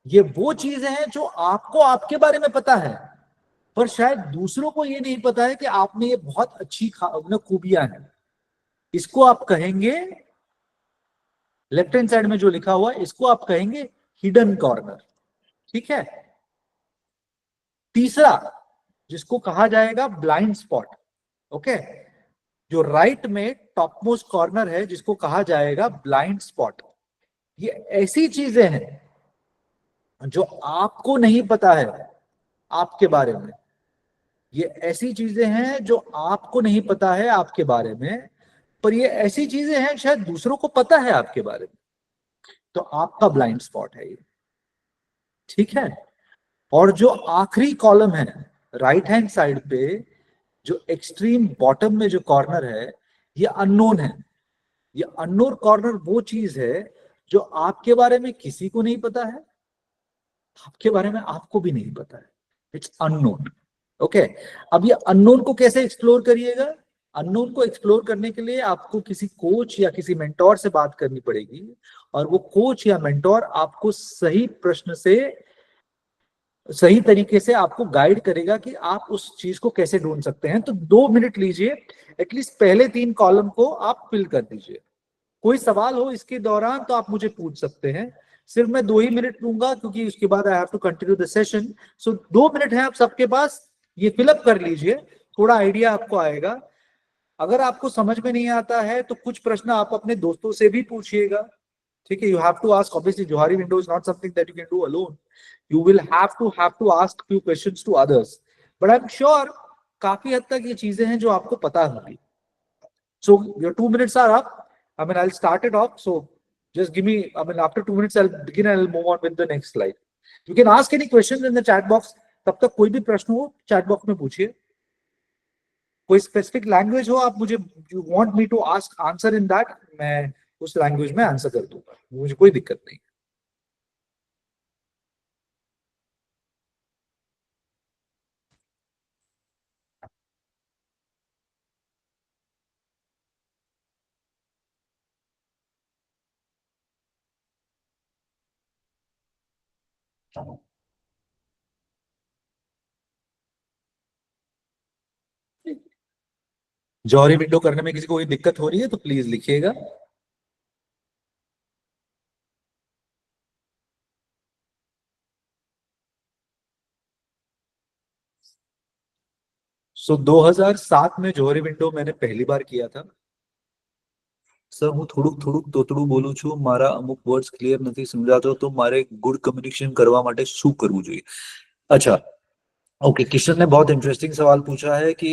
ये वो चीजें हैं जो आपको आपके बारे में पता है पर शायद दूसरों को ये नहीं पता है कि आप में ये बहुत अच्छी खूबियां हैं. इसको आप कहेंगे, लेफ्ट हैंड साइड में जो लिखा हुआ है इसको आप कहेंगे हिडन कॉर्नर. ठीक है. तीसरा जिसको कहा जाएगा ब्लाइंड स्पॉट. ओके, जो राइट में टॉप मोस्ट कॉर्नर है जिसको कहा जाएगा ब्लाइंड स्पॉट. ये ऐसी चीजें हैं जो आपको नहीं पता है आपके बारे में. ये ऐसी चीजें हैं जो आपको नहीं पता है आपके बारे में, पर ये ऐसी चीजें हैं शायद दूसरों को पता है आपके बारे में, तो आपका ब्लाइंड स्पॉट है ये, ठीक है। और जो आखिरी कॉलम है राइट हैंड साइड पे, जो एक्सट्रीम बॉटम में जो कॉर्नर है, ये अननोन है। ये अननोन कॉर्नर वो चीज है जो आपके बारे में किसी को नहीं पता है, आपके बारे में आपको भी नहीं पता है, इट्स अननोन। ओके, अब ये अननोन को कैसे एक्सप्लोर करिएगा? अननोन को एक्सप्लोर करने के लिए आपको किसी कोच या किसी मेंटोर से बात करनी पड़ेगी, और वो कोच या मेंटोर आपको सही प्रश्न से, सही तरीके से आपको गाइड करेगा कि आप उस चीज को कैसे ढूंढ सकते हैं। तो 2 मिनट लीजिए, एटलीस्ट पहले 3 कॉलम को आप फिल कर दीजिए। कोई सवाल हो इसके दौरान तो आप मुझे पूछ सकते हैं, सिर्फ मैं 2 ही मिनट लूंगा क्योंकि उसके बाद I have to continue the session. So 2 minute है आप सबके पास, ये फिलअप कर लीजिए, थोड़ा आइडिया आपको आएगा। अगर आपको समझ में नहीं आता है तो कुछ प्रश्न आप अपने दोस्तों से भी पूछिएगा, ठीक है। You have to ask, obviously Johari window is not something that you can do alone, you will have to ask few questions to others, but I'm sure काफी हद तक ये चीजें हैं जो आपको पता होंगी। So your 2 minutes are up. I mean, I'll start it off. So just give me, I mean, after 2 minutes, I'll begin and I'll move on with the next slide. You can ask any questions in the chat box. तब तक कोई भी प्रश्न हो chat box में पूछिए। कोई specific language हो, आप मुझे, you want me to ask answer in that, मैं उस लैंग्वेज में आंसर कर दूंगा, मुझे कोई दिक्कत नहीं। जौहरी विंडो करने में किसी को कोई दिक्कत हो रही है तो प्लीज लिखिएगा। सो 2007 में जौहरी विंडो मैंने पहली बार किया था। સર હું થોડુંક તોતડું બોલું છું, મારા અમુક વર્ડ્સ ક્લિયર નથી સમજાતો, તો મારે ગુડ કમ્યુનિકેશન કરવા માટે શું કરવું જોઈએ? अच्छा, ओके, किशन ने बहुत इंटरेस्टिंग सवाल पूछा है कि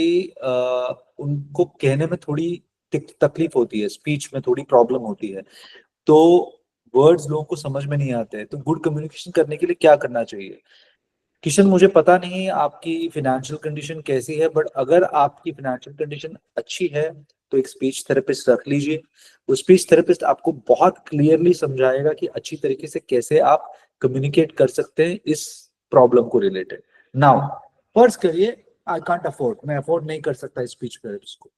उनको कहने में थोड़ी तकलीफ होती है, स्पीच में थोड़ी प्रॉब्लम होती है, तो वर्ड्स लोगों को समझ में नहीं आते हैं, तो गुड कम्युनिकेशन करने के लिए क्या करना चाहिए? किशन, मुझे पता नहीं आपकी फिनेंशियल कंडीशन कैसी है, बट अगर आपकी फिनेंशियल कंडीशन अच्छी है तो एक स्पीच थेरेपिस्ट रख लीजिए। वो स्पीच थेरेपिस्ट आपको बहुत क्लियरली समझाएगा कि अच्छी तरीके से कैसे आप कम्युनिकेट कर सकते हैं इस प्रॉब्लम को रिलेटेड। नाउ फर्स्ट करिए, आई कांट अफोर्ड, मैं अफोर्ड नहीं कर सकता स्पीच थेरेपिस्ट को,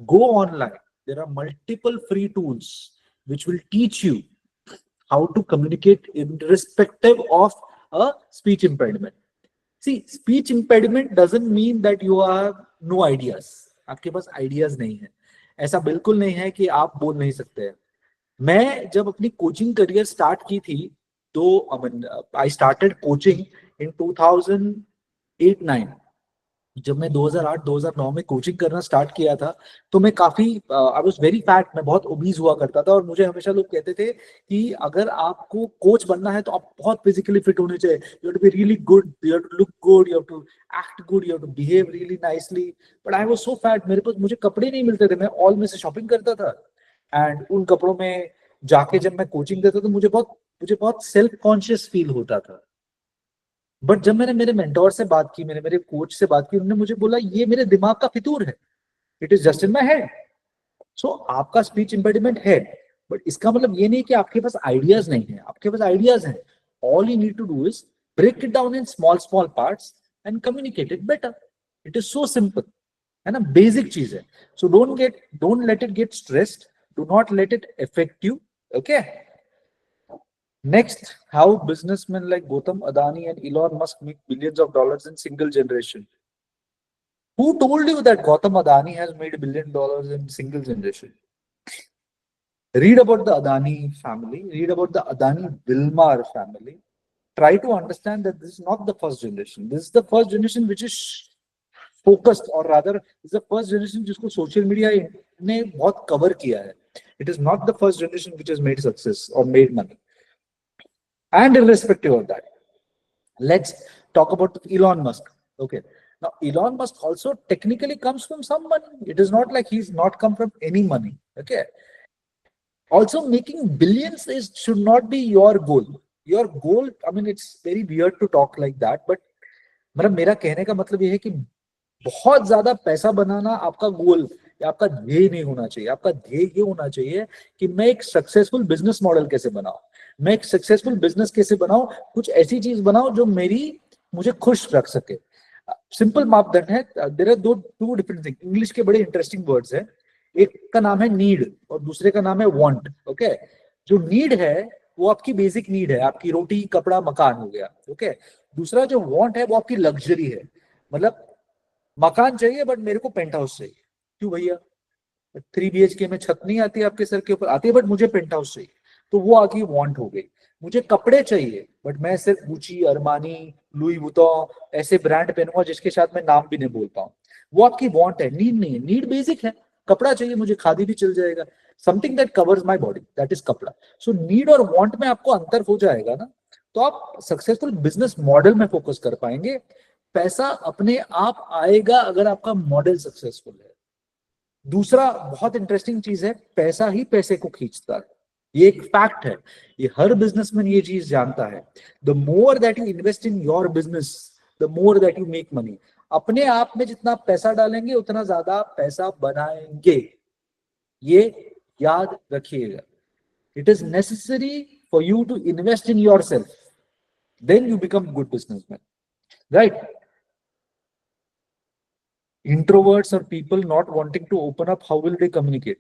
go online, there are multiple free tools which will teach you how to communicate irrespective of a speech impediment. See, speech impediment doesn't mean that you are no ideas. आपके पास ideas नहीं है, ऐसा बिल्कुल नहीं है कि आप बोल नहीं सकते हैं। मैं जब अपनी कोचिंग करियर स्टार्ट की थी तो आई स्टार्टेड कोचिंग इन 2008-9। जब मैं 2008-2009 में कोचिंग करना स्टार्ट किया था तो मैं काफी आई वाज वेरी फैट, मैं बहुत ओबीज हुआ करता था, और मुझे हमेशा लोग कहते थे कि अगर आपको कोच बनना है तो आप बहुत फिजिकली फिट होने चाहिए, you have to be really good, you have to look good, you have to act good, you have to behave really nicely. But I was so fat, मेरे पास, मुझे कपड़े नहीं मिलते थे, मैं ऑल में से शॉपिंग करता था, एंड उन कपड़ों में जाके जब मैं कोचिंग देता तो मुझे बहुत सेल्फ कॉन्शियस फील होता था। बट जब मैंने मेरे मेंटोर से बात की, मैंने मेरे कोच से बात की, उन्होंने मुझे बोला ये मेरे दिमाग का फितूर है, it is just in my head. So आपका स्पीच इम्पेडिमेंट है, बट इसका मतलब ये नहीं कि आपके पास आइडियाज नहीं है, आपके पास आइडियाज हैं। All you need to do is break it down in small small parts and communicate it better. It is so simple, है ना, बेसिक चीज है। So don't let it get stressed, do not let it affect you, okay. Next, how businessmen like Gautam Adani and Elon Musk make billions of dollars in single generation. Who told you that Gautam Adani has made $1 billion in single generation? Read about the Adani family, read about the Adani Wilmar family. Try to understand that this is not the first generation. This is the first generation which is focused, or rather, this is the first generation जिसको social media ने बहुत cover किया है. It is not the first generation which has made success or made money. And irrespective of that, let's talk about Elon Musk. Okay, Now, Elon Musk also technically comes from some money. It is not like he's not come from any money. Okay. Also, making billions should not be your goal. Your goal, I mean, it's very weird to talk like that, but मतलब मेरा कहने का मतलब ये है कि बहुत ज्यादा पैसा बनाना आपका गोल या आपका ध्येय नहीं होना चाहिए. आपका ध्येय ये होना चाहिए कि मैं एक सक्सेसफुल बिजनेस मॉडल कैसे बनाऊं, मैं एक सक्सेसफुल बिजनेस कैसे बनाऊं, कुछ ऐसी चीज बनाऊं जो मुझे खुश रख सके. सिंपल मापदंड है. There are two different thing. English के बड़े इंटरेस्टिंग वर्ड्स है. एक का नाम है नीड और दूसरे का नाम है वांट. ओके. जो नीड है वो आपकी बेसिक नीड है, आपकी रोटी कपड़ा मकान हो गया. ओके. दूसरा जो वांट है वो आपकी लग्जरी है. मतलब मकान चाहिए बट मेरे को पेंट हाउस चाहिए. क्यों भैया? 3 BHK में छत नहीं आती आपके सर के ऊपर, आती है बट मुझे पेंट हाउस चाहिए. तो वो आपकी वांट हो गई. मुझे कपड़े चाहिए बट मैं सिर्फ गुची, अरमानी, लुई वुइटन ऐसे ब्रांड पहनूंगा जिसके साथ मैं नाम भी नहीं बोल पाऊं. वो आपकी वांट है, नीड नहीं है. नीड बेसिक है. कपड़ा चाहिए मुझे, खादी भी चल जाएगा. Something that covers my body, that is kapda. So need और वांट में आपको अंतर हो जाएगा ना, तो आप सक्सेसफुल बिजनेस मॉडल में फोकस कर पाएंगे. पैसा अपने आप आएगा अगर आपका मॉडल सक्सेसफुल है. दूसरा बहुत इंटरेस्टिंग चीज है, पैसा ही पैसे को खींचता है. ये एक फैक्ट है. ये हर बिजनेसमैन ये चीज जानता है. The more that you invest in your business, the more that you make money. अपने आप में जितना पैसा डालेंगे उतना ज्यादा पैसा बनाएंगे. ये याद रखिएगा. It is necessary for you to invest in yourself, then you become good businessman. Right? Introverts are people not wanting to open up. How will they communicate?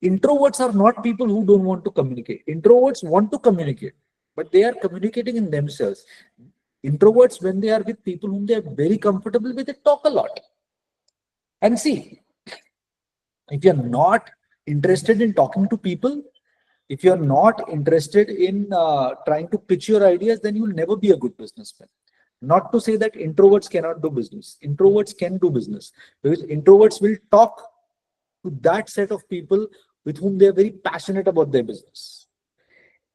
Introverts are not people who don't want to communicate. Introverts want to communicate, but they are communicating in themselves. Introverts, when they are with people whom they are very comfortable with, they talk a lot. And see, if you're not interested in talking to people, if you're not interested in trying to pitch your ideas, then you'll never be a good businessman. Not to say that introverts cannot do business. Introverts can do business because introverts will talk to that set of people with whom they are very passionate about their business.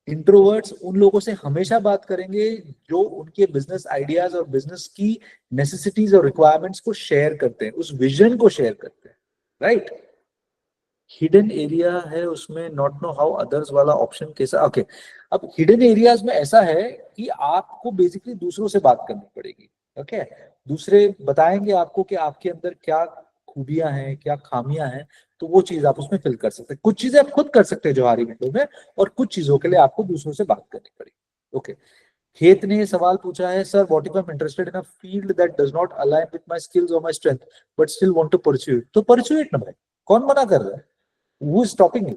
Introverts उन लोगों से हमेशा बात करेंगे जो उनके business ideas और business की नेसेसिटीज और रिक्वायरमेंट्स को शेयर करते हैं, उस विजन को शेयर करते हैं. राइट? हिडन एरिया है उसमें नॉट नो हाउ अदर्स वाला ऑप्शन कैसा. ओके. अब हिडन एरियाज में ऐसा है कि आपको बेसिकली दूसरों से बात करनी पड़ेगी. ओके. दूसरे बताएंगे आपको कि आपके अंदर क्या खूबियां हैं, क्या खामियां हैं, तो वो चीज आप उसमें फिल कर सकते हैं. कुछ चीजें आप खुद कर सकते हैं जवाहरी विंडो में, और कुछ चीजों के लिए आपको दूसरों से बात करनी पड़ेगी. ओके. खेत ने ये सवाल पूछा है, sir what if I am interested in a field that does not align with my skills और my strength but still want to pursue it. तो परस्यू इट ना भाई, कौन मना कर रहा है? Who is stopping you?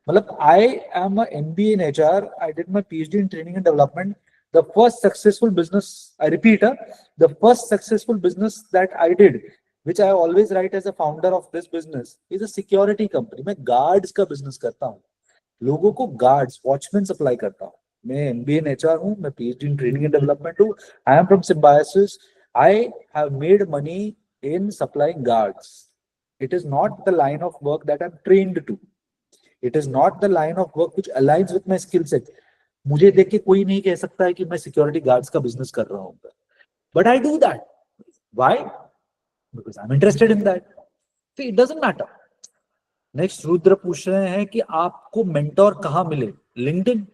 Matlab, I am a MBA in HR. I did my PhD in training and development. The first successful business, I repeat, the first successful business that I did, which I always write as a founder of this business, is a security company. मैं guards का business करता हूँ. लोगों को guards, watchmen supply करता हूँ. मैं MBA in HR हूँ, मैं PhD in training and development हूँ. I am from Symbiosis. I have made money in supplying guards. It is not the line of work that I'm trained to. It is not the line of work which aligns with my skill set. मुझे देख के कोई नहीं कह सकता है कि मैं सिक्योरिटी गार्ड्स का बिजनेस कर रहा हूँ. But I do that. Why? Because I'm interested in that. See, it doesn't matter. Next, Rudra पूछ रहे हैं कि आपको मेंटोर कहाँ मिले? लिंक्डइन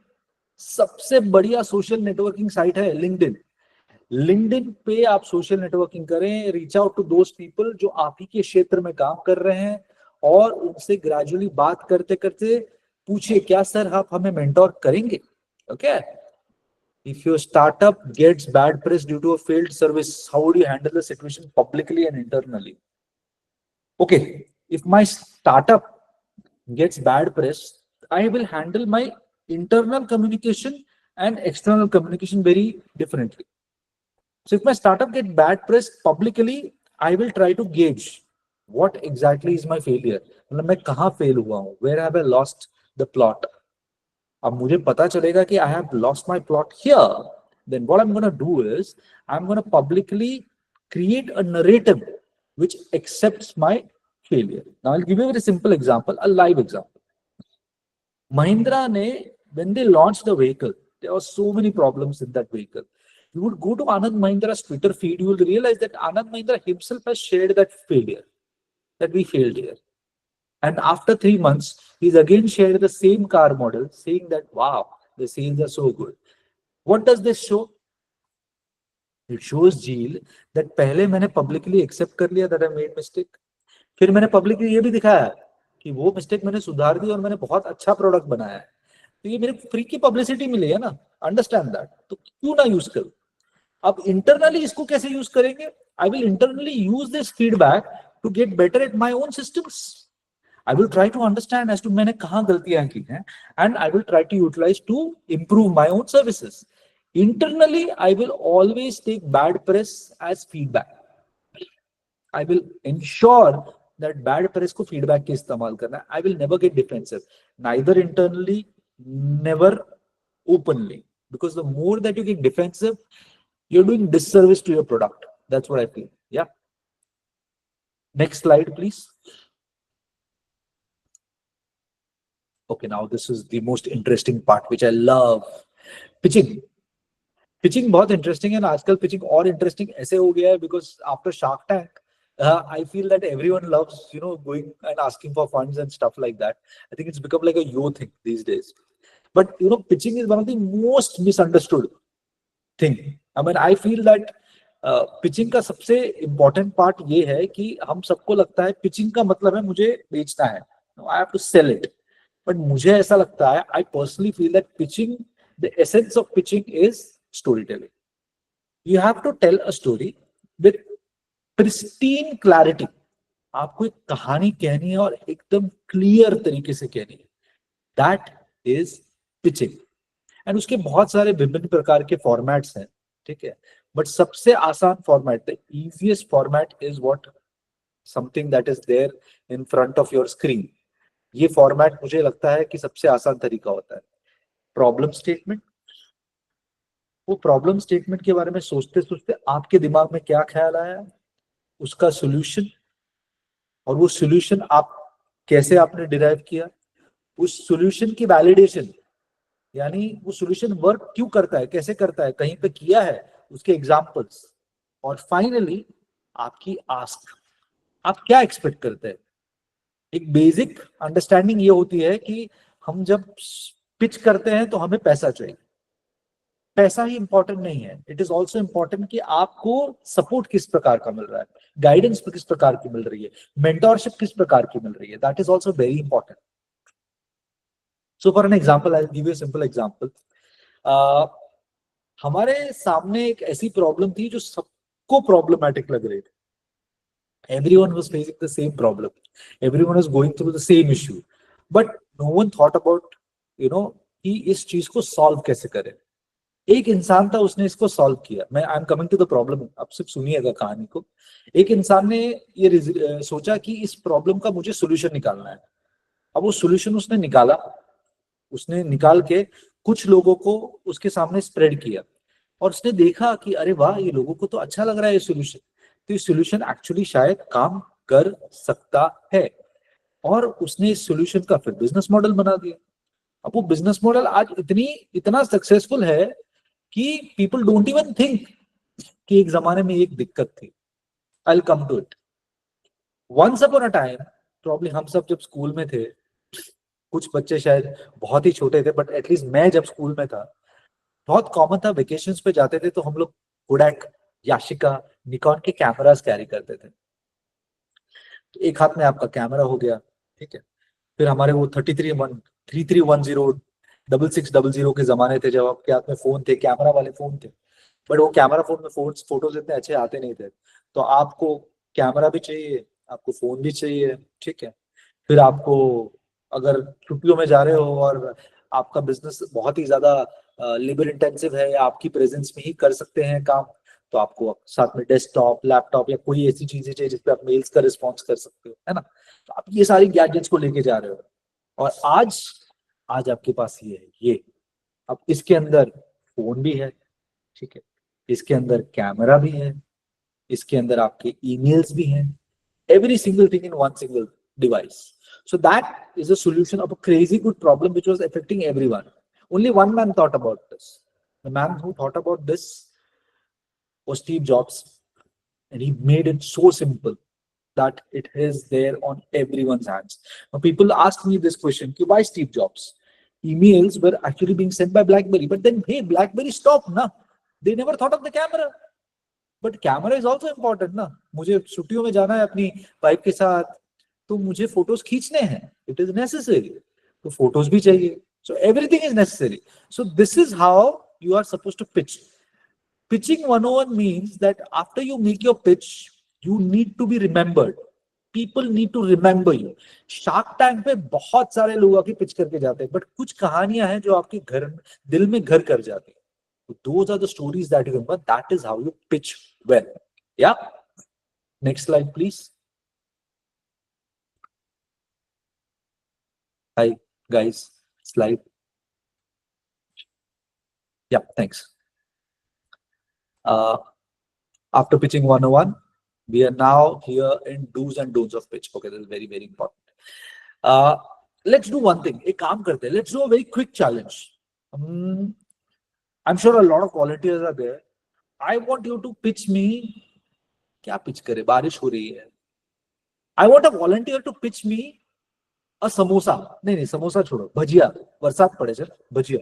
सबसे बढ़िया सोशल नेटवर्किंग साइट है. लिंक्डइन पे आप सोशल नेटवर्किंग करें, reach out to those people जो आप ही के क्षेत्र में काम कर रहे हैं, और उनसे ग्रेजुअली बात करते करते पूछिए, क्या सर आप हमें मेंटोर करेंगे? Okay. If your startup gets bad press due to a failed service, how would you handle the situation publicly and internally? Okay, if my startup gets bad press, I will handle my internal communication and external communication very differently. So if my startup gets bad press publicly, I will try to gauge what exactly is my failure. मतलब मैं कहाँ fail हुआ हूँ? Where have I lost the plot? अब मुझे पता चलेगा कि I have lost my plot here. Then what I'm going to do is I'm going to publicly create a narrative which accepts my failure. Now I'll give you a very simple example, a live example. Mahindra ne, when they launched the vehicle, there were so many problems in that vehicle. You would go to Anand Mahindra's Twitter feed, you will realize that Anand Mahindra himself has shared that failure, that we failed here. And after 3 months, he's again shared the same car model, saying that, wow, the sales are so good. What does this show? It shows Jeel that पहले मैंने publicly accept कर लिया that I made mistake. फिर मैंने publicly ये भी दिखाया कि वो mistake मैंने सुधार दी और मैंने बहुत अच्छा product बनाया है. तो ये मेरे फ्री की पब्लिसिटी मिली है ना, अंडरस्टैंड दैट. तो क्यों ना यूज करूं? अब इंटरनली इसको कैसे यूज करेंगे? I will internally use this feedback to get better at my own systems. I will try to understand as to मैंने कहां गलतियां की हैं, and I will try to utilize to improve my own services. Internally I will always take bad press as feedback. I will ensure that bad press को feedback के इस्तेमाल करना. I will never get defensive, neither internally, never openly, because the more that you get defensive, you're doing disservice to your product. That's what I feel. Yeah. Next slide, please. Okay, now this is the most interesting part, which I love. Pitching. Pitching बहुत interesting है. आजकल pitching और interesting ऐसे हो गया है because after Shark Tank, I feel that everyone loves, going and asking for funds and stuff like that. I think it's become like a yo thing these days. But, pitching is one of the most misunderstood thing. I mean, I feel that pitching का सबसे important part ये है कि हम सबको लगता है pitching का मतलब है मुझे बेचना है. I have to sell it. But मुझे ऐसा लगता है, I personally feel that pitching, the essence of pitching is storytelling. You have to tell a story with pristine clarity. आपको एक कहानी कहनी है और एकदम क्लियर तरीके से कहनी है. That is pitching. एंड उसके बहुत सारे विभिन्न प्रकार के फॉर्मेट्स हैं, ठीक है. बट सबसे आसान format, the easiest format is what something that is there in front of your screen. ये फॉर्मेट मुझे लगता है कि सबसे आसान तरीका होता है. Problem statement. वो प्रॉब्लम स्टेटमेंट के बारे में सोचते सोचते आपके दिमाग में क्या ख्याल आया, उसका सॉल्यूशन, और वो सॉल्यूशन आप कैसे आपने डिराइव किया, उस सॉल्यूशन की वैलिडेशन, यानी वो सॉल्यूशन वर्क क्यों करता है, कैसे करता है, कहीं पे किया है, उसके एग्जांपल्स, और फाइनली आपकी आस्क, आप क्या एक्सपेक्ट करते हैं. एक बेसिक अंडरस्टैंडिंग ये होती है कि हम जब पिच करते हैं तो हमें पैसा चाहिए. पैसा ही इंपॉर्टेंट नहीं है. इट इज ऑल्सो इंपॉर्टेंट कि आपको सपोर्ट किस प्रकार का मिल रहा है, गाइडेंस किस प्रकार की मिल रही है, मेंटोरशिप किस प्रकार की मिल रही है. That is also very important. So for an example, I give you simple example. हमारे सामने एक ऐसी प्रॉब्लम थी जो सबको प्रॉब्लमैटिक लग रही थी. Everyone was facing the same problem. Everyone was going through the same issue. But no one thought about, कि इस चीज को सॉल्व कैसे करें. एक इंसान था, उसने इसको सॉल्व किया. मैं I am coming to the problem, अब सिर्फ सुनिएगा कहानी को. एक इंसान ने ये सोचा कि इस प्रॉब्लम का मुझे सोल्यूशन निकालना है. अब वो सोल्यूशन उसने निकाला, उसने निकाल के कुछ लोगों को उसके सामने स्प्रेड किया, और उसने देखा कि अरे वाह, ये लोगों को तो अच्छा लग रहा है ये सोल्यूशन, तो ये सोल्यूशन एक्चुअली शायद काम कर सकता है. और उसने इस सोल्यूशन का फिर बिजनेस मॉडल बना दिया. अब वो बिजनेस मॉडल आज इतना सक्सेसफुल है कि पीपल डोंट इवन थिंक कि एक जमाने में एक दिक्कत थी. I will come to it. Once upon a time, probably हम सब जब स्कूल में थे, कुछ बच्चे शायद बहुत ही छोटे थे, बट एटलीस्ट मैं जब स्कूल में था, बहुत कॉमन था, वेकेशंस पे जाते थे तो हम लोग कोडैक, याशिका, निकॉन के कैमरास कैरी करते थे. तो एक हाथ में आपका कैमरा हो गया, ठीक है. फिर हमारे वो 3310 6600 के जमाने थे, जब आपके हाथ में फोन थे, कैमरा वाले फोन थे. बट वो कैमरा फोन में फोटोज इतने अच्छे आते नहीं थे. तो आपको कैमरा भी चाहिए, आपको फोन भी चाहिए, ठीक है. फिर आपको अगर छुट्टियों में जा रहे हो और आपका बिजनेस बहुत ही ज्यादा लेबर इंटेंसिव है, या आपकी प्रेजेंस में ही कर सकते हैं काम, तो आपको साथ में डेस्कटॉप, लैपटॉप या कोई ऐसी चीजें चाहिए जिसपे आप मेल्स का रिस्पॉन्स कर सकते हो, है ना. तो आप ये सारी गैजेट्स को लेके जा रहे हो, और आज आपके पास ये है. ये अब इसके अंदर फोन भी है, ठीक है, इसके अंदर कैमरा भी है, इसके अंदर आपके ईमेल्स भी हैं. Every single thing in one single device. So that is a solution of a crazy good problem which was affecting everyone. Only one man thought about this. The man who thought about this was Steve Jobs, and he made it so simple that it is there on everyone's hands. Now, people ask me this question: why Steve Jobs? Emails were actually being sent by BlackBerry, but then hey, BlackBerry stopped, na? They never thought of the camera. But camera is also important, ना? मुझे छुट्टियों में जाना है अपनी wife के साथ, तो मुझे फोटोज खींचने हैं. It is necessary. तो फोटोज भी चाहिए. So everything is necessary. So this is how you are supposed to pitch. Pitching 101 means that after you make your pitch, you need to be remembered. People need to remember you. Shark tank पे बहुत सारे लोग आके pitch करके जाते हैं, but कुछ कहानियां हैं जो आपके घर दिल में घर कर जाती है. Those are the stories that you remember. That is how you pitch well. Yeah. Next slide, please. Hi, guys. Slide. Yeah, thanks. After pitching 101, we are now here in do's and don'ts of pitch. Okay, this is very, very important. Let's do one thing. एक काम करते हैं. Let's do a very quick challenge. I'm sure a lot of volunteers are there. I want you to pitch me. क्या pitch करे? बारिश हो रही है. I want a volunteer to pitch me a samosa. नहीं, samosa छोड़ो. भजिया. बरसात पड़े चल. भजिया.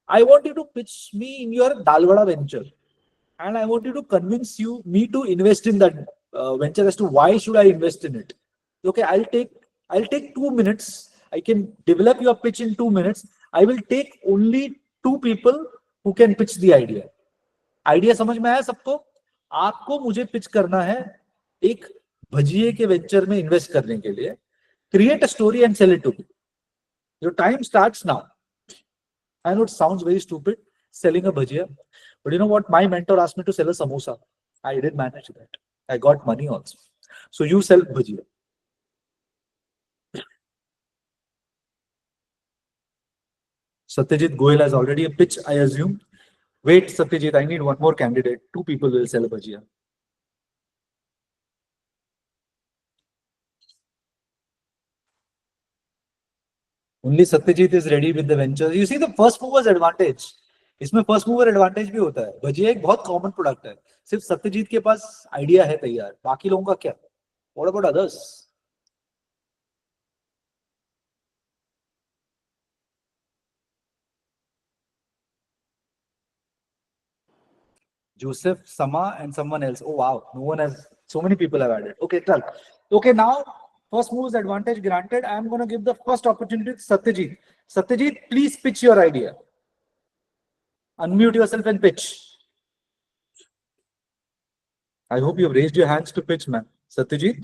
I want you to pitch me in your dal vada venture, and I want you to convince me to invest in that venture as to why should I invest in it. Okay, I'll take 2 minutes. I can develop your pitch in 2 minutes. I will take only 2 people who can pitch the idea. Idea समझ में आया सबको? आपको मुझे pitch करना है एक भजिए के वेंचर में इन्वेस्ट करने के लिए. Create a story and sell it to me. Your time starts now. I know it sounds very stupid, selling a bhajia, but you know what? My mentor asked me to sell a samosa. I did manage that. I got money also. So you sell bhajia. Satyajit Goyal has already a pitch, I assume. Wait, Satyajit, I need one more candidate. 2 people will sell a bhajia. Only Satyajit is ready with the venture. You see the first mover's advantage. इसमें first mover advantage भी होता है. भजिया एक बहुत common product है. सिर्फ सत्यजीत के पास idea है तैयार. बाकी लोगों का क्या? What about others? Joseph, Sama, and someone else. Oh wow, no one has. So many people have added. Okay, tell. Okay, now first mover's advantage granted. I am going to give the first opportunity to Satyajit. Satyajit, please pitch your idea. Unmute yourself and pitch. I hope you have raised your hands to pitch, man. Satyajit.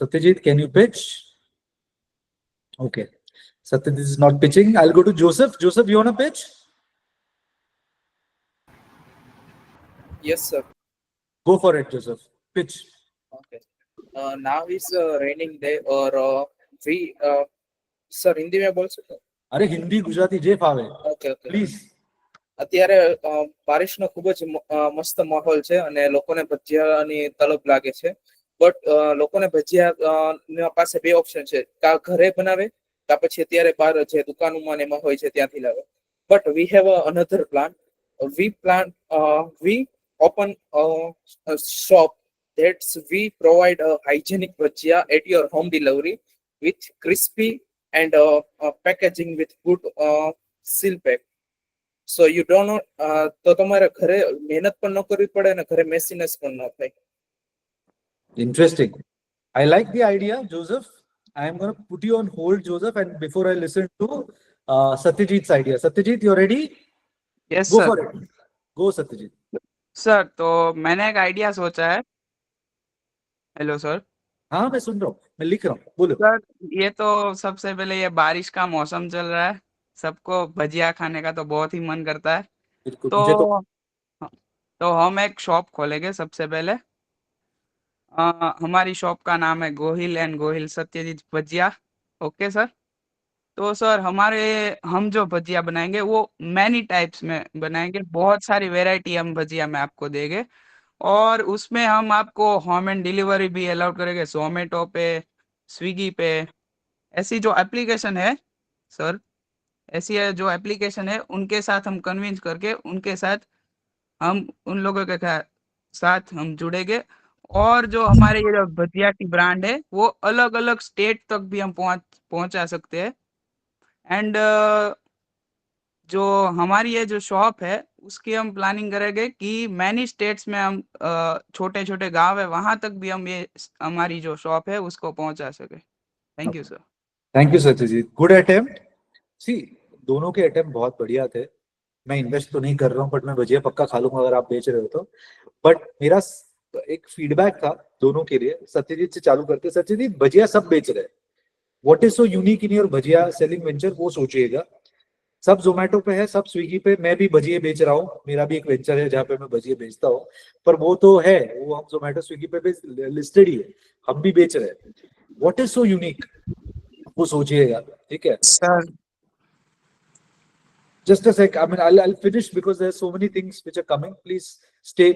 Satyajit, can you pitch? Okay. Satyajit is not pitching. I'll go to Joseph. Joseph, you want to pitch? Yes, sir. Go for it, Joseph. Pitch. Okay. Now is a raining day, or we, sir, Hindi में बोल सकते हो? अरे हिंदी गुजराती जे फावे. Okay, okay. Please. અત્યારે બારિશનો ખૂબ જ મસ્ત માહોલ છે અને લોકોને ભજીયાની તલબ લાગે છે. બટ લોકોને ભજીયા પાસે 2 ઓપ્શન છે, કા ઘરે બનાવે કા પછી અત્યારે બહાર જે દુકાનોમાં ને એમાં હોય છે ત્યાંથી લાવે. But we have another plan. We open a shop that's we provide a hygienic bhajia at your home delivery with crispy and packaging with good seal pack. So you don't know, તો તમારે ઘરે મહેનત પણ ન કરવી પડે અને ઘરે મેસીનેસ પણ ન થાય. Interesting. I like the idea, Joseph. I am going to put you on hold, Joseph, and before I listen to Satyajit's idea. Satyajit, you ready? Yes Go sir. for it. Go, Satyajit. Sir तो मैंने एक idea सोचा है. Hello sir. हाँ मैं सुन रहा हूँ, मैं लिख रहा हूँ, बोलो. सर ये तो सबसे पहले ये बारिश का मौसम चल रहा है, सबको भजिया खाने का तो बहुत ही मन करता है. बिल्कुल, मुझे तो तो हम एक शॉप खोलेंगे सबसे पहले. हमारी शॉप का नाम है Gohil and Gohil Satyajit bhajiya. Okay sir. तो सर हम जो भजिया बनाएंगे वो मैनी टाइप्स में बनाएंगे. बहुत सारी वेराइटी हम भजिया में आपको देंगे और उसमें हम आपको होम एंड डिलीवरी भी अलाउड करेंगे. जोमेटो पे, स्विगी पे, ऐसी जो एप्लीकेशन है सर, ACEI जो एप्लीकेशन है उनके साथ हम कन्विंस करके उनके साथ हम उन लोगों के साथ हम जुड़ेंगे और जो हमारे ये जो भजिया की ब्रांड है वो अलग अलग स्टेट तक भी हम पहुंचा सकते हैं। एंड जो हमारी ये जो शॉप है उसकी हम प्लानिंग करेंगे कि मैनी स्टेट्स में हम छोटे छोटे गांव है वहां तक भी हम ये हमारी जो शॉप है उसको पहुंचा सके। Thank you sir. Thank you Satyajit, good attempt. See, दोनों के अटेम्प्ट बहुत बढ़िया थे। मैं इन्वेस्ट तो नहीं कर रहा हूँ बट मैं भजिया पक्का खा लूंगा अगर आप बेच रहे हो तो। बट मेरा एक फीडबैक था दोनों के लिए। सत्यजीत से चालू करते। सत्यजीत, भजिया सब बेच रहे हैं, what is so unique in your bhajiya selling venture, वो सोचिएगा। सब जोमेटो पे है, सब स्विगी पे, मैं भी भजिए बेच रहा हूँ, मेरा भी एक वेंचर है जहाँ पे मैं भजिए बेचता हूँ, पर वो तो है, वो हम जोमेटो स्विगी पे भी लिस्टेड ही है, हम भी बेच रहे हैं। व्हाट इज सो यूनिक, वो सोचिएगा, ठीक है sir. Just a sec. I mean, I'll finish because there's so many things which are coming. Please stay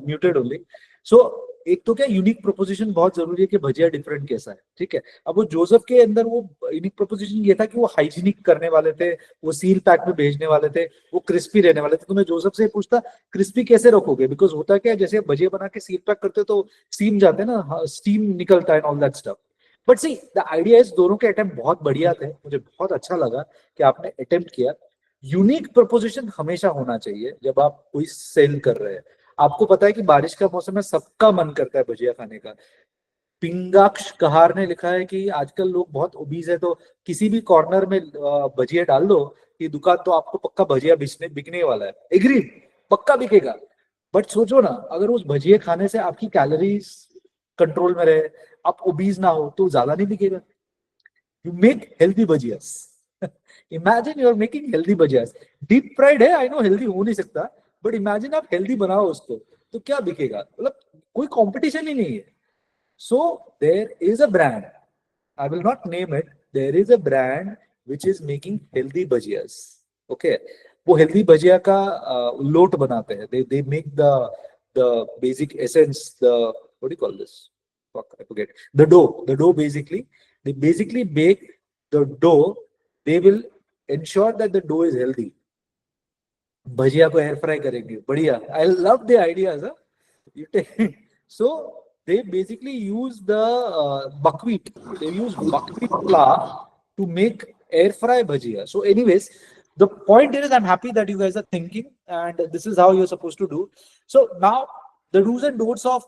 muted only. So एक तो क्या यूनिक प्रोपोजिशन बहुत जरूरी है कि भजिया डिफरेंट कैसा है, ठीक है। अब वो जोसेफ के अंदर वो यूनिक प्रोपोजिशन ये था कि वो हाइजीनिक करने वाले थे, वो सील पैक में भेजने वाले थे, वो क्रिस्पी रहने वाले थे। तो मैं जोसेफ से पूछता क्रिस्पी कैसे रखोगे, बिकॉज होता क्या है जैसे भजिया बना के सील पैक करते तो सीम जाते हैं ना, स्टीम निकलता है, all that stuff. But see the idea is, दोनों के अटेम्प्ट बहुत बढ़िया थे, मुझे बहुत अच्छा लगा कि आपने अटेम्प्ट किया। यूनिक प्रपोजिशन हमेशा होना चाहिए जब आप कोई सेल कर रहे हैं। आपको पता है कि बारिश का मौसम है, सबका मन करता है भजिया खाने का। पिंगाक्ष कहार ने लिखा है कि आजकल लोग बहुत ओबीज है, तो किसी भी कॉर्नर में भजिया डाल दो कि दुकान तो आपको पक्का भजिया बिकने वाला है। एग्री, पक्का बिकेगा। बट सोचो ना, अगर उस भजिए खाने से आपकी कैलोरीज कंट्रोल में रहे, आप ओबीज ना हो, तो ज्यादा नहीं बिकेगा। You make healthy bhajias. Imagine you are making healthy bhajias. Deep fried है, आई नो हेल्दी हो नहीं सकता, बट इमेजिन आप हेल्दी बनाओ उसको, तो क्या बिकेगा, मतलब कोई कंपटीशन ही नहीं है। So there is a brand, I will not name it, there is a brand which is making healthy bhajiyas. Okay, वो हेल्दी भजिया का लोट बनाते हैं, they make the basic essence, the what do you call this, fuck I forget, the dough basically, they basically bake the dough, they will ensure that the dough is healthy. भजिया को air fry करेंगे, बढ़िया, I love the ideas, huh? You take so they basically use the buckwheat, they use buckwheat flour to make air fry bhajia. So anyways, the point is I'm happy that you guys are thinking and this is how you're supposed to do. So now the do's and don'ts of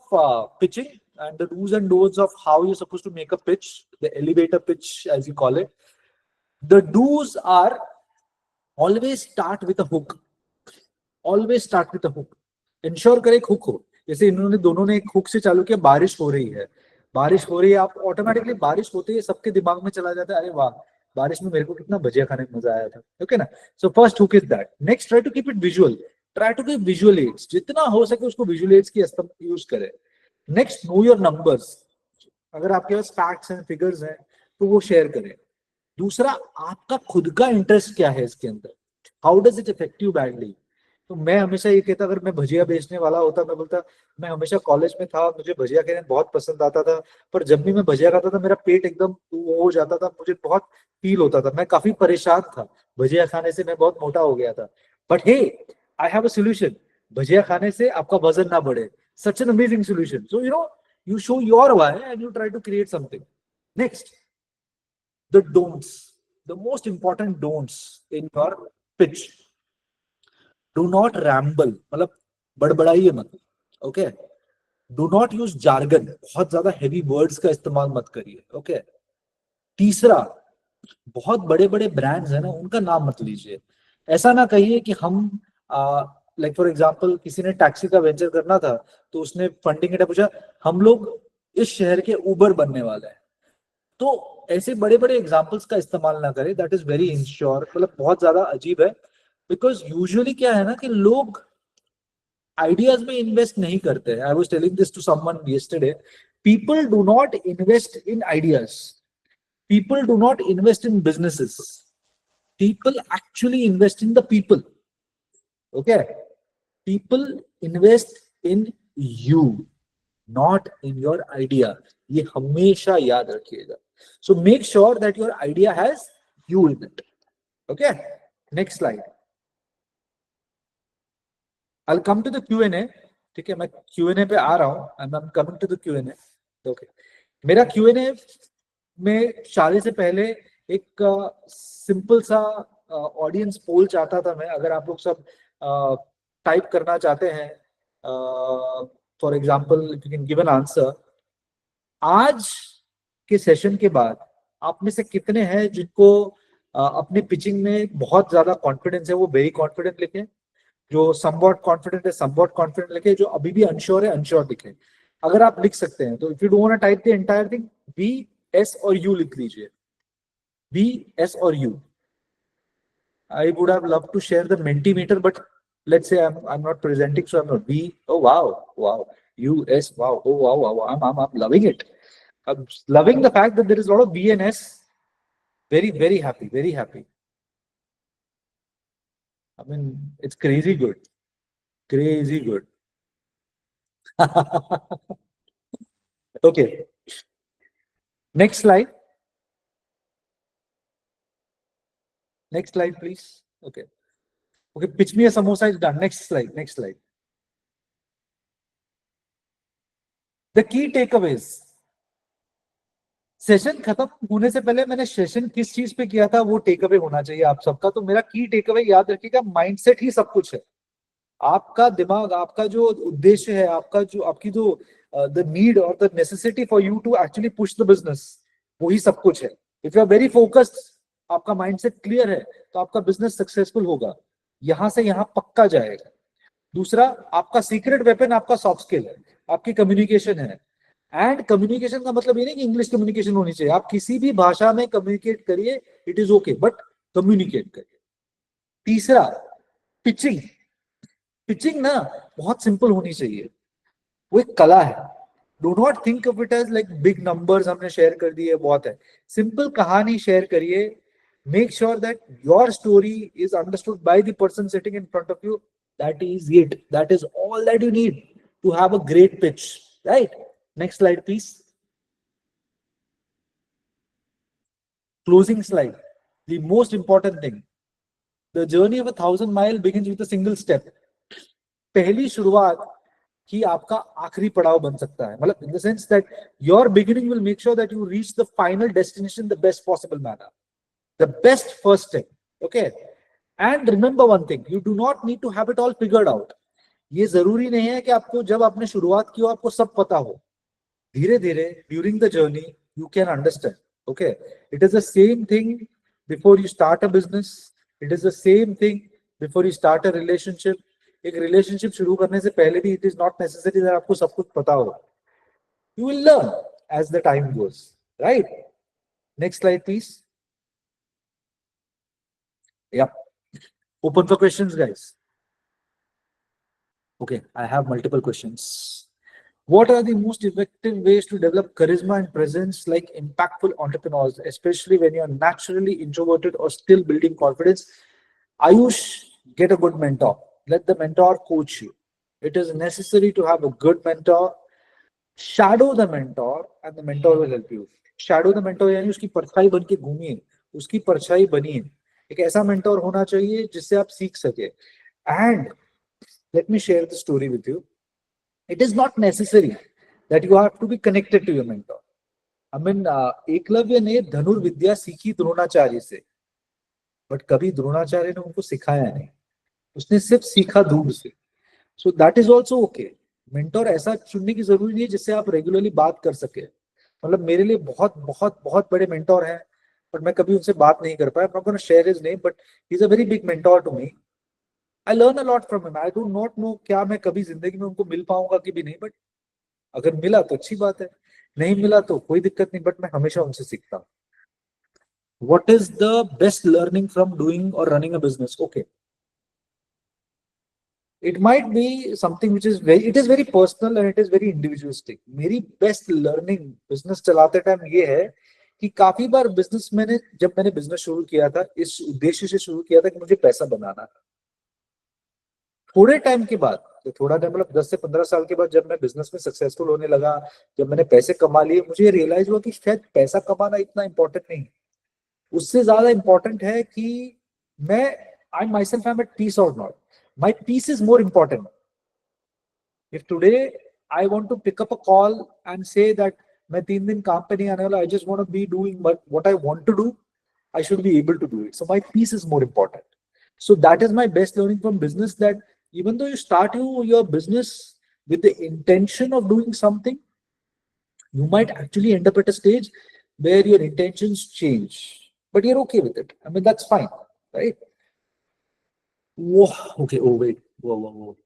pitching and the do's and don'ts of how you're supposed to make a pitch, the elevator pitch as you call it. The do's are always start with a hook. Always start with a hook. Ensure करे एक hook हो। जैसे इन्होंने दोनों ने एक hook से चालू किया, बारिश हो रही है, बारिश हो रही है, आप ऑटोमेटिकली बारिश होते ही सबके दिमाग में चला जाता है, अरे वाह बारिश में मेरे को कितना भजिया खाने में मजा आया था। ओके ना, so first hook is that. Next, try to keep it visual, try to keep visual aids, जितना हो सके उसको विजुअल एड्स की यूज करें। नेक्स्ट, नो योर नंबर्स, अगर आपके पास फैक्ट्स हैं, फिगर्स हैं, तो वो शेयर करें। दूसरा, आपका खुद का इंटरेस्ट क्या है इसके अंदर, how does it effect you badly. तो मैं हमेशा ये कहता, अगर मैं भजिया बेचने वाला होता, मैं बोलता मैं हमेशा कॉलेज में था, मुझे भजिया खाना बहुत पसंद आता था, पर जब भी मैं भजिया खाता था मेरा पेट एकदम वो हो जाता था, मुझे बहुत फील होता था, मैं काफी परेशान था, भजिया खाने से मैं बहुत मोटा हो गया था। But hey, I have a solution, bhajiya खाने से आपका वजन ना बढ़े, such an amazing solution. So you show your why and you try to create something. Next, the don'ts, the most important don'ts in your pitch. Do not ramble, मतलब बड़बड़ाइए मत, okay. Do not use jargon, बहुत ज्यादा heavy words का इस्तेमाल मत करिए, okay. तीसरा, बहुत बड़े बड़े ब्रांड्स है ना, उनका नाम मत लीजिए। ऐसा ना कहिए कि हम लाइक फॉर एग्जांपल किसी ने टैक्सी का वेंचर करना था, तो उसने फंडिंग का पूछा, हम लोग इस शहर के उबर बनने वाले हैं, तो ऐसे बड़े बड़े एग्जांपल्स का इस्तेमाल ना करें, दैट इज वेरी इनश्योर, मतलब बहुत ज्यादा अजीब है। बिकॉज यूजुअली क्या है ना कि लोग आइडियाज में इन्वेस्ट नहीं करते। I was telling this to someone yesterday, people do not invest in ideas, people do not invest in businesses, people actually invest in the people, okay. People invest in you, not in your idea, ये हमेशा याद रखिएगा। So make sure that your idea has you in it. Okay, next slide. I'll come to the Q&A. ठीक है, मैं Q&A पे आ रहा हूँ. I'm coming to the Q&A. Okay. मेरा Q&A में शादी से पहले एक सिंपल सा ऑडियंस पोल चाहता था मैं. अगर आप लोग सब टाइप करना चाहते हैं, for example if you can give an answer. आज के सेशन के बाद आप में से कितने हैं जिनको अपने पिचिंग में बहुत ज्यादा कॉन्फिडेंस है, वो वेरी कॉन्फिडेंट लिखें. जो समवॉट कॉन्फिडेंट है समवॉट कॉन्फिडेंट लिखे. जो अभी भी अनश्योर है अनश्योर लिखे. अगर आप लिख सकते हैं तो if you don't want to type the entire thing, B S और यू लिख लीजिए. बी एस और U. I would have loved to share the Mentimeter, but let's say I'm not presenting, so I'm not. B. Oh wow. U S. Wow. Oh wow. I'm loving it. I'm loving the fact that there is a lot of B and S. Very happy. Very happy. I mean, it's crazy good. Crazy good. Okay. Next slide. Next slide, please. Okay. Okay. Pitch me a samosa is done. Next slide. Next slide. The key takeaways. Session खत्म होने से पहले मैंने session किस चीज पे किया था वो टेक अवे होना चाहिए आप सबका. तो मेरा की टेक अवे याद रखिएगा, माइंडसेट ही सब कुछ है. आपका दिमाग, आपका जो उद्देश्य है, आपका जो आपकी जो द नीड और the necessity for you to actually push the business, वही सब कुछ है. If you are very focused, आपका माइंडसेट क्लियर है, तो आपका बिजनेस सक्सेसफुल होगा. यहां से यहां पक्का जाएगा. दूसरा, आपका सीक्रेट वेपन आपका सॉफ्ट स्किल है, आपकी कम्युनिकेशन है. एंड कम्युनिकेशन का मतलब ये नहीं कि इंग्लिश कम्युनिकेशन होनी चाहिए. आप किसी भी भाषा में कम्युनिकेट करिए, it is okay, but communicate करिए. तीसरा, पिचिंग. पिचिंग ना बहुत सिंपल होनी चाहिए, वो एक कला है. Do not think of it as like big numbers हमने शेयर कर दिए बहुत है. सिंपल कहानी शेयर करिए. Make sure that your story is understood by the person sitting in front of you. That is it. That is all that you need to have a great pitch, right? Next slide, please. Closing slide. The most important thing. The journey of 1,000 miles begins with a single step. पहली शुरुआत ही आपका आखिरी पड़ाव बन सकता है. मतलब in the sense that your beginning will make sure that you reach the final destination the best possible manner. The best first step. Okay. And remember one thing. You do not need to have it all figured out. ये जरूरी नहीं है कि आपको जब आपने शुरुआत की हो आपको सब पता हो. धीरे धीरे during the journey you can understand. Okay, it is the same thing before you start a business. It is the same thing before you start a relationship. एक रिलेशनशिप शुरू करने से पहले भी it is not necessary that आपको सब कुछ पता हो. You will learn as the time goes, right? Next slide please. Yeah, open for questions guys. Okay, I have multiple questions. What are the most effective ways to develop charisma and presence like impactful entrepreneurs, especially when you are naturally introverted or still building confidence? Ayush, get a good mentor. Let the mentor coach you. It is necessary to have a good mentor. Shadow the mentor and the mentor will help you. Shadow the mentor यानी उसकी परछाई बन के घूमिए, उसकी परछाई बनिए. एक ऐसा mentor होना चाहिए जिससे आप सीख सके. And let me share the story with you. It is not necessary that you have to be connected to your mentor. I mean, Eklavya ने धनुर्विद्या सीखी द्रोणाचार्य से, बट कभी द्रोणाचार्य ने उनको सिखाया नहीं. उसने सिर्फ सीखा दूर से. So that is also okay. Mentor ऐसा चुनने की जरूरी नहीं है जिससे आप रेगुलरली बात कर सके. मतलब मेरे लिए बहुत बहुत बहुत बड़े मेंटोर हैं, बट मैं कभी उनसे बात नहीं कर पाया. I'm not going to share his name, but he's a very big mentor to me. I learn a lot from him. I do not know क्या मैं कभी जिंदगी में उनको मिल पाऊंगा कि भी नहीं, बट अगर मिला तो अच्छी बात है, नहीं मिला तो कोई दिक्कत नहीं, बट मैं हमेशा उनसे सीखता हूँ. What is the best learning from doing or running a business? Okay. It might be something which is very personal and it is very individualistic. मेरी best learning business चलाते टाइम ये है कि काफी बार बिजनेस जब मैंने बिजनेस शुरू किया था इस उद्देश्य से शुरू किया था कि मुझे पैसा बनाना था. थोड़े टाइम के बाद, तो थोड़ा टाइम मतलब 10 से 15 साल के बाद जब मैं बिजनेस में सक्सेसफुल होने लगा, जब मैंने पैसे कमा लिए, मुझे रियलाइज हुआ कि शायद पैसा कमाना इतना इंपॉर्टेंट नहीं. उससे ज्यादा इंपॉर्टेंट है कि I myself am at peace or not. My peace is more important. If today I want to pick up a call and say that मैं 3 दिन काम पे नहीं आने वाला, I just want to be doing what I want to do, I should be able to do it. So my peace is more important. So that is my best learning from business, that even though you start your business with the intention of doing something, you might actually end up at a stage where your intentions change, but you're okay with it. I mean, that's fine, right? Whoa, okay. Oh, wait. Whoa.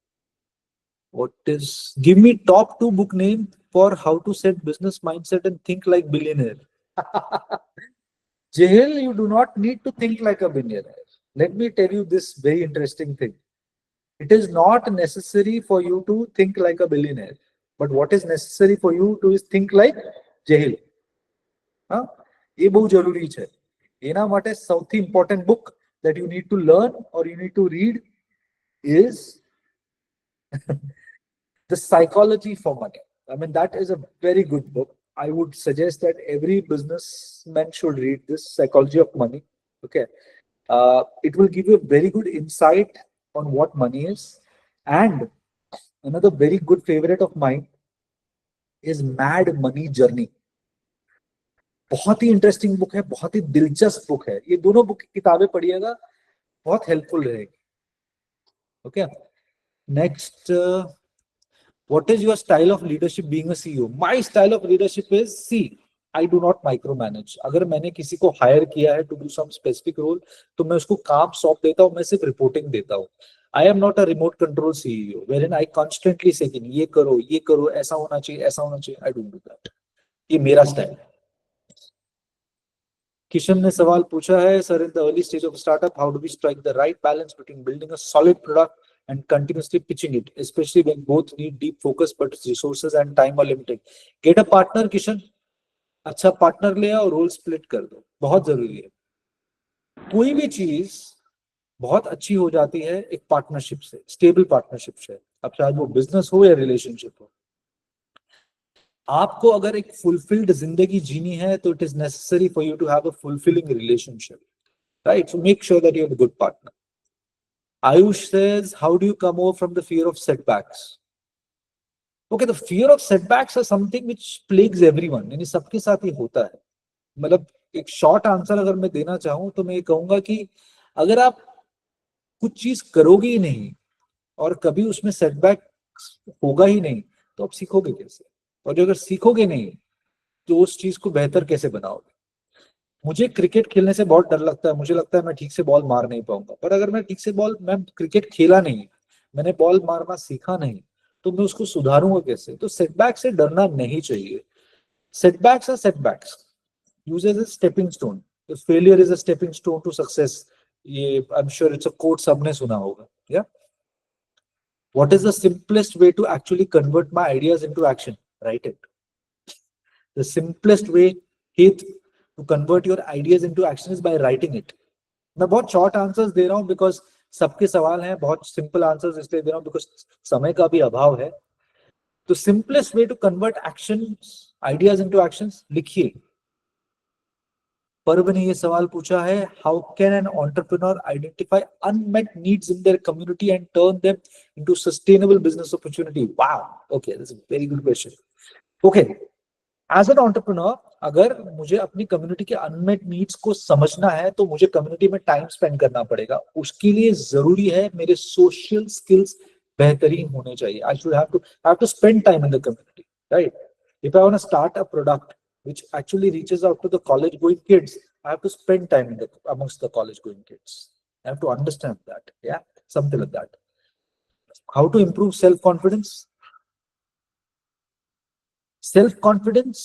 What is, give me top 2 book name for how to set business mindset and think like billionaire. Jahil, you do not need to think like a billionaire. Let me tell you this very interesting thing. It is not necessary for you to think like a billionaire, but what is necessary for you to is think like Jahil. हाँ, ये बहुत जरूरी है. एना माटे सौથી important book that you need to learn or you need to read is The Psychology for Money. I mean, that is a very good book. I would suggest that every businessman should read this, Psychology of Money. Okay. It will give you a very good insight on what money is. And another very good favorite of mine is Mad Money Journey. बहुत ही interesting book है, बहुत ही दिलचस्प book है. ये दोनों book की किताबें पढ़िएगा, बहुत हेल्पफुल रहेगी. Okay, next, what is your style of leadership being a CEO? My style of leadership is, see, I do not micromanage. अगर मैंने किसी को हायर किया है to do some specific role, तो मैं उसको काम सौंप देता हूँ, मैं सिर्फ रिपोर्टिंग देता हूँ. I am not a remote control CEO wherein I constantly say कि ये करो, ऐसा होना चाहिए, ऐसा होना चाहिए. I don't do that. ये मेरा स्टाइल है. किशन ने सवाल पूछा है, sir, in the early stage of a startup, how do we strike the right balance between building a solid product and continuously pitching it, especially when both need deep focus but resources and time are limited? Get a partner, Kishan. अच्छा partner ले आओ, role split कर दो, बहुत जरूरी है. कोई भी चीज बहुत अच्छी हो जाती है एक पार्टनरशिप से, स्टेबल पार्टनरशिप से. अब चाहे वो बिजनेस हो या रिलेशनशिप हो. आपको अगर एक फुलफिल्ड जिंदगी जीनी है तो it is necessary for you to have a fulfilling relationship, right? So make sure that you have a good partner. Ayush says, how do you come over from the fear of setbacks? Okay, the fear of setbacks is something which plagues everyone. यानी सबके साथ ही होता है. मतलब एक short answer अगर मैं देना चाहूं तो मैं ये कहूंगा कि अगर आप कुछ चीज करोगे ही नहीं और कभी उसमें सेटबैक होगा ही नहीं तो आप सीखोगे कैसे? और अगर सीखोगे नहीं तो उस चीज को बेहतर कैसे बनाओगे? मुझे क्रिकेट खेलने से बहुत डर लगता है. मुझे लगता है मैं ठीक से बॉल मार नहीं पाऊंगा. पर अगर मैं ठीक से मैं क्रिकेट खेला नहीं, मैंने बॉल मारना सीखा नहीं, तो मैं उसको सुधारूंगा कैसे? तो सेटबैक से डरना नहीं चाहिए. Setbacks are setbacks. Use as a stepping stone. Failure is a stepping stone to success. ये I am sure it's a quote, सबने सुना होगा. या what is the simplest way to actually convert my ideas into action? Write it. The simplest way to convert your ideas into actions by writing it. मैं बहुत short answers दे रहा हूँ because सबके सवाल हैं. बहुत simple answers इसलिए दे रहा हूँ because समय का भी अभाव है. तो simplest way to convert actions, ideas into actions, लिखिए. पर्व ने ये सवाल पूछा है, how can an entrepreneur identify unmet needs in their community and turn them into sustainable business opportunity? Wow, okay, that's a very good question. Okay, as an entrepreneur, अगर मुझे अपनी कम्युनिटी के अनमेट नीड्स को समझना है तो मुझे community में टाइम स्पेंड करना पड़ेगा. उसके लिए जरूरी है मेरे सोशल स्किल्स बेहतरीन होने चाहिए. I should have to spend time in the community, right? If I want to start a product which actually reaches out to the college going kids, I have to spend time amongst the college going kids. I have to understand that. Yeah, something like that. How to improve self confidence? Self confidence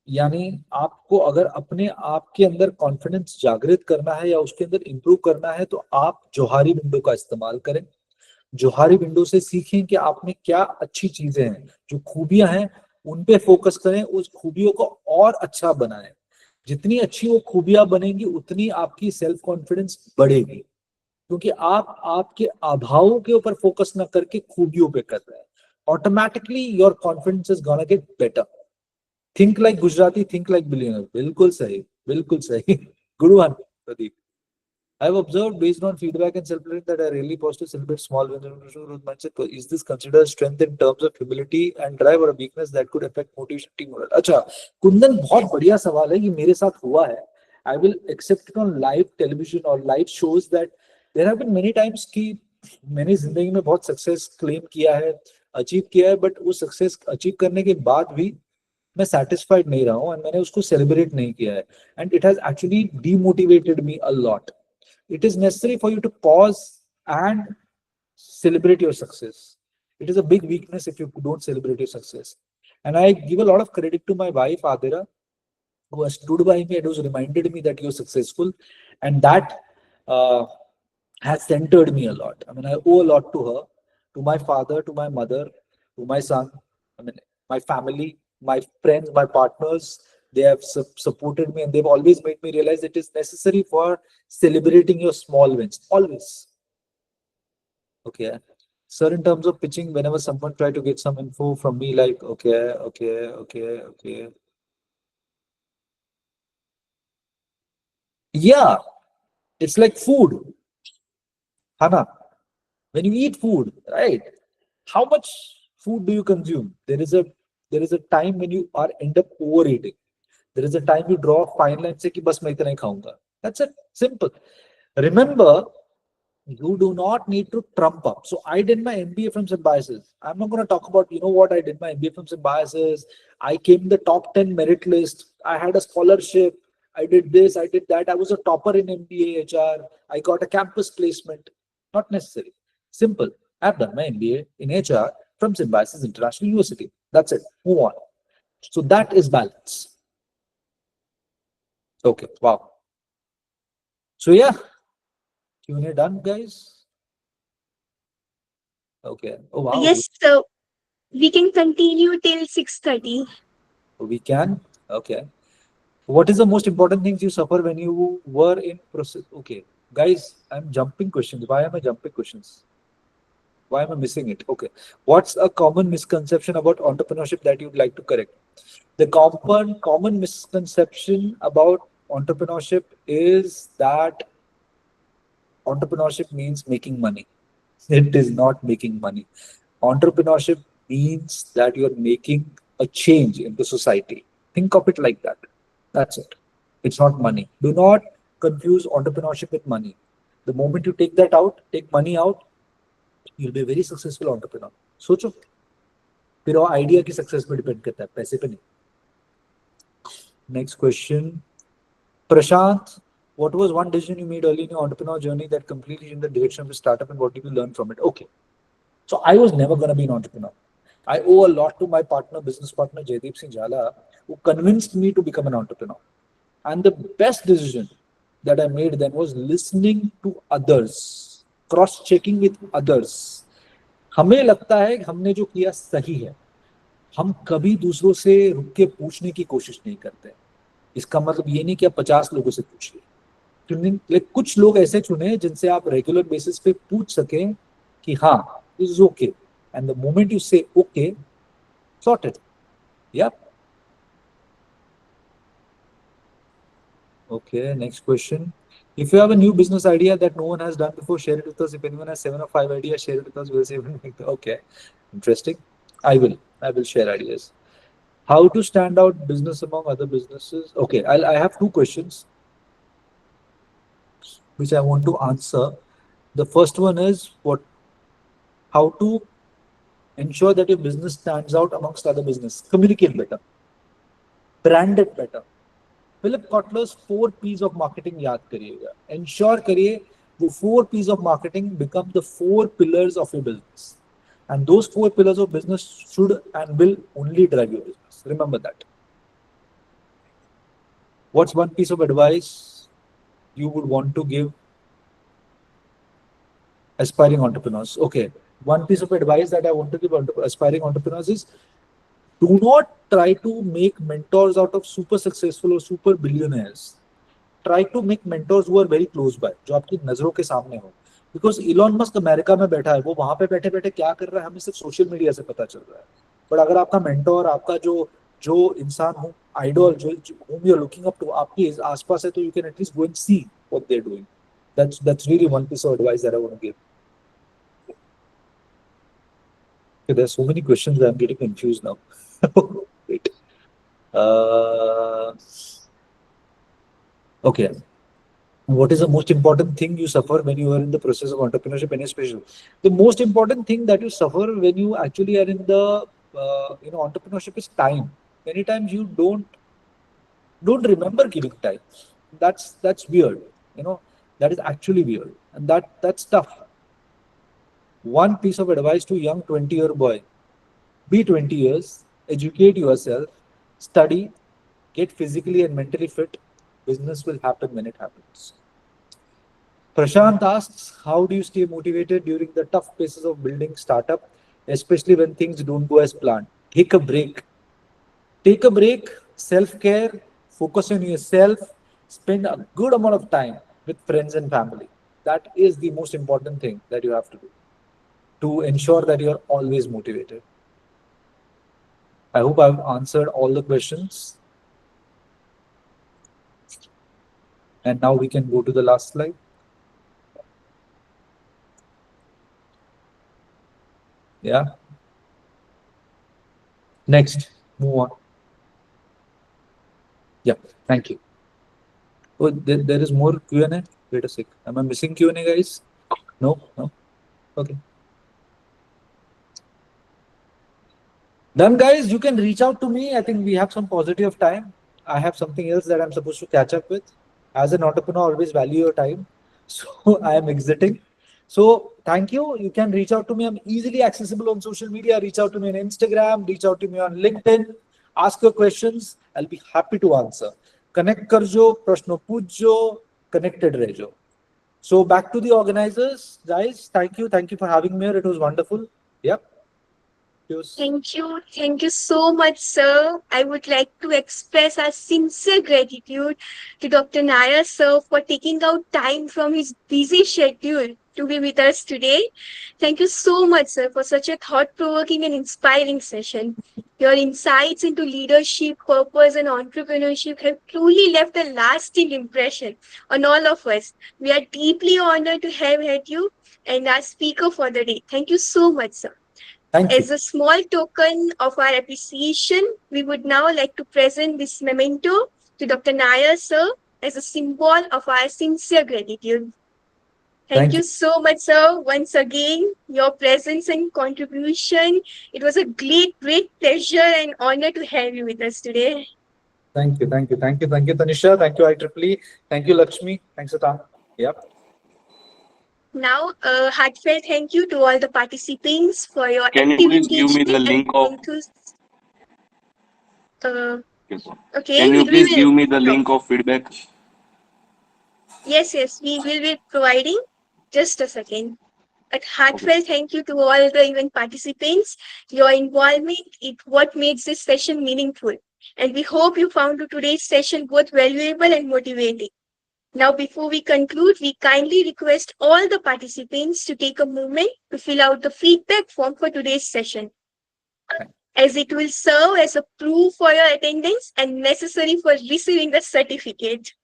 यानी आपको अगर अपने आप के अंदर confidence जागृत करना है या उसके अंदर इंप्रूव करना है तो आप जोहारी विंडो का इस्तेमाल करें. जोहारी विंडो से सीखें कि आप में क्या अच्छी चीजें हैं, जो खूबियां हैं उन पे फोकस करें, उस खूबियों को और अच्छा बनाएं. जितनी अच्छी वो खूबियां बनेंगी उतनी आपकी सेल्फ कॉन्फिडेंस बढ़ेगी, क्योंकि आप आपके अभावों के ऊपर फोकस ना करके खूबियों पे कर रहे हैं. Automatically your confidence is gonna get better. Think like Gujarati, think like billionaire. बिल्कुल सही, बिल्कुल सही. Good one, Pradeep. I've observed based on feedback and self-learning that I really pause to celebrate small wins and growth mindset. Is this considered strength in terms of humility and drive or a weakness that could affect motivation team morale? अच्छा, कुंदन बहुत बढ़िया सवाल है, ये मेरे साथ हुआ है. I will accept it on live television or live shows that there have been many times कि मैंने जिंदगी में बहुत सक्सेस क्लेम किया है, अचीव किया है, बट वो सक्सेस अचीव करने के बाद भी मैं सेटिस्फाइड नहीं रहा हूँ और मैंने उसको सेलिब्रेट नहीं किया है, and it has actually demotivated me a lot. It is necessary for you to pause and celebrate your success. It is a big weakness if you don't celebrate your success. And I give a lot of credit to my wife, Adira, who has stood by me and who's reminded me that you're successful. And that has centered me a lot. I mean, I owe a lot to her, to my father, to my mother, to my son, I mean, my family, my friends, my partners. They have supported me and they've always made me realize it is necessary for celebrating your small wins. Always. Okay. Sir, in terms of pitching, whenever someone try to get some info from me, like, okay. Yeah, it's like food. Hana, when you eat food, right? How much food do you consume? There is a time when you are end up overeating. There is a time you draw a fine line, say कि बस मैं इतना ही खाऊंगा. That's it. Simple. Remember, you do not need to trump up. So I did my MBA from Symbiosis. I'm not going to talk about, you know what, I did my MBA from Symbiosis. I came in the top 10 merit list. I had a scholarship. I did this, I did that. I was a topper in MBA HR. I got a campus placement. Not necessary. Simple. I've done my MBA in HR from Symbiosis International University. That's it. Move on. So that is balance. Okay. Wow. So yeah. Q&A done, guys? Okay. Oh, wow. Yes, sir. We can continue till 6:30. We can? Okay. What is the most important things you suffer when you were in process? Okay. Guys, I'm jumping questions. Why am I jumping questions? Why am I missing it? Okay. What's a common misconception about entrepreneurship that you'd like to correct? The common misconception about entrepreneurship is that entrepreneurship means making money. It is not making money. Entrepreneurship means that you're making a change in the society. Think of it like that. That's it. It's not money. Do not confuse entrepreneurship with money. The moment you take that out, take money out, you'll be a very successful entrepreneur. सोचो, फिर वो idea की success पे depend करता है, पैसे पे नहीं. Next question. Prashant, what was one decision you made early in your entrepreneur journey that completely changed the direction of the startup and what did you learn from it? Okay. So I was never going to be an entrepreneur. I owe a lot to my business partner, Jaideep Singh Jhala, who convinced me to become an entrepreneur. And the best decision that I made then was listening to others, cross-checking with others. हमें लगता है कि हमने जो किया सही है. हम कभी दूसरों से रुक के पूछने की कोशिश नहीं करते. इसका मतलब ये नहीं कि आप 50 लोगों से पूछिए. कुछ लोग ऐसे चुने जिनसे आप रेगुलर बेसिस पे पूछ सकें कि हाँ, this is okay. And the moment you say okay, sort it. Yep. Okay, next question. If you have a new business idea that no one has done before, share it with us. If anyone has 7 or 5 ideas, share it with us. We'll see. Okay, interesting. I will share ideas. How to stand out business among other businesses? Okay, I have 2 questions which I want to answer. The first one is how to ensure that your business stands out amongst other business. Communicate better. Brand it better. Philip Kotler's 4 P's of marketing याद करिएगा. Ensure करिए वो 4 P's of marketing become the 4 pillars of your business. And those 4 pillars of business should and will only drive your business. Remember that. What's one piece of advice you would want to give aspiring entrepreneurs? Okay. One piece of advice that I want to give aspiring entrepreneurs is do not try to make mentors out of super successful or super billionaires. Try to make mentors who are very close by, जो आपकी नजरों के सामने हो. Because Elon Musk America में बैठा है, वो वहां पे बैठे बैठे क्या कर रहा है हमें सिर्फ सोशल मीडिया से पता चल रहा है. बट अगर आपका मेंटोर, आपका जो इंसान हो, idol, whom you are looking up to, आपकी आसपास है, तो you can at least go and see what they are doing. That's really one piece of advice that I want to give. Okay, there's so many questions that I'm getting confused now. Wait. Okay. What is the most important thing you suffer when you are in the process of entrepreneurship, and especially the most important thing that you suffer when you actually are in the entrepreneurship is time. Many times you don't remember giving time. That's weird. That is actually weird, and that's tough. One piece of advice to young 20-year boy: be 20 years, educate yourself, study, get physically and mentally fit. Business will happen when it happens. Prashant asks, how do you stay motivated during the tough phases of building startup, especially when things don't go as planned? Take a break. Take a break, self-care, focus on yourself, spend a good amount of time with friends and family. That is the most important thing that you have to do to ensure that you're always motivated. I hope I've answered all the questions. And now we can go to the last slide. Yeah. Next, move on. Yeah, thank you. Oh, there is more Q&A. Wait a sec. Am I missing Q&A, guys? No, no. Okay. Done, guys. You can reach out to me. I think we have some positive time. I have something else that I'm supposed to catch up with. As an entrepreneur, always value your time. So I am exiting. So thank you. You can reach out to me. I'm easily accessible on social media. Reach out to me on Instagram. Reach out to me on LinkedIn. Ask your questions. I'll be happy to answer. Connect karjo, prashno pujjo, connected rejo. So back to the organizers, guys. Thank you. Thank you for having me here. It was wonderful. Yep. Cheers. Thank you. Thank you so much, sir. I would like to express our sincere gratitude to Dr. Nair, sir, for taking out time from his busy schedule to be with us today. Thank you so much, sir, for such a thought-provoking and inspiring session. Your insights into leadership, purpose, and entrepreneurship have truly left a lasting impression on all of us. We are deeply honored to have had you and our speaker for the day. Thank you so much, sir. Thank you. As a small token of our appreciation, we would now like to present this memento to Dr. Nair, sir, as a symbol of our sincere gratitude. Thank you so much, sir. Once again, your presence and contribution. It was a great pleasure and honor to have you with us today. Thank you. Thank you. Thank you. Thank you, Tanisha. Thank you, IEEE. Thank you, Lakshmi. Thanks, Atan. Yep. Now, a heartfelt thank you to all the participants for your Can you active please give me the engagement link and of? okay, Can you we please give will. me the link of feedback? Yes, we will be providing. Just a second. A heartfelt thank you to all the event participants. Your involvement is what makes this session meaningful. And we hope you found today's session both valuable and motivating. Now, before we conclude, we kindly request all the participants to take a moment to fill out the feedback form for today's session, as it will serve as a proof for your attendance and necessary for receiving the certificate.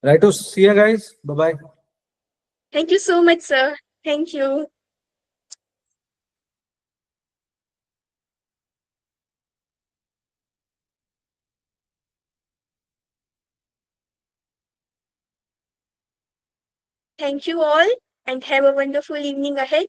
Righto. See you guys. Bye-bye. Thank you so much, sir. Thank you. Thank you all and have a wonderful evening ahead.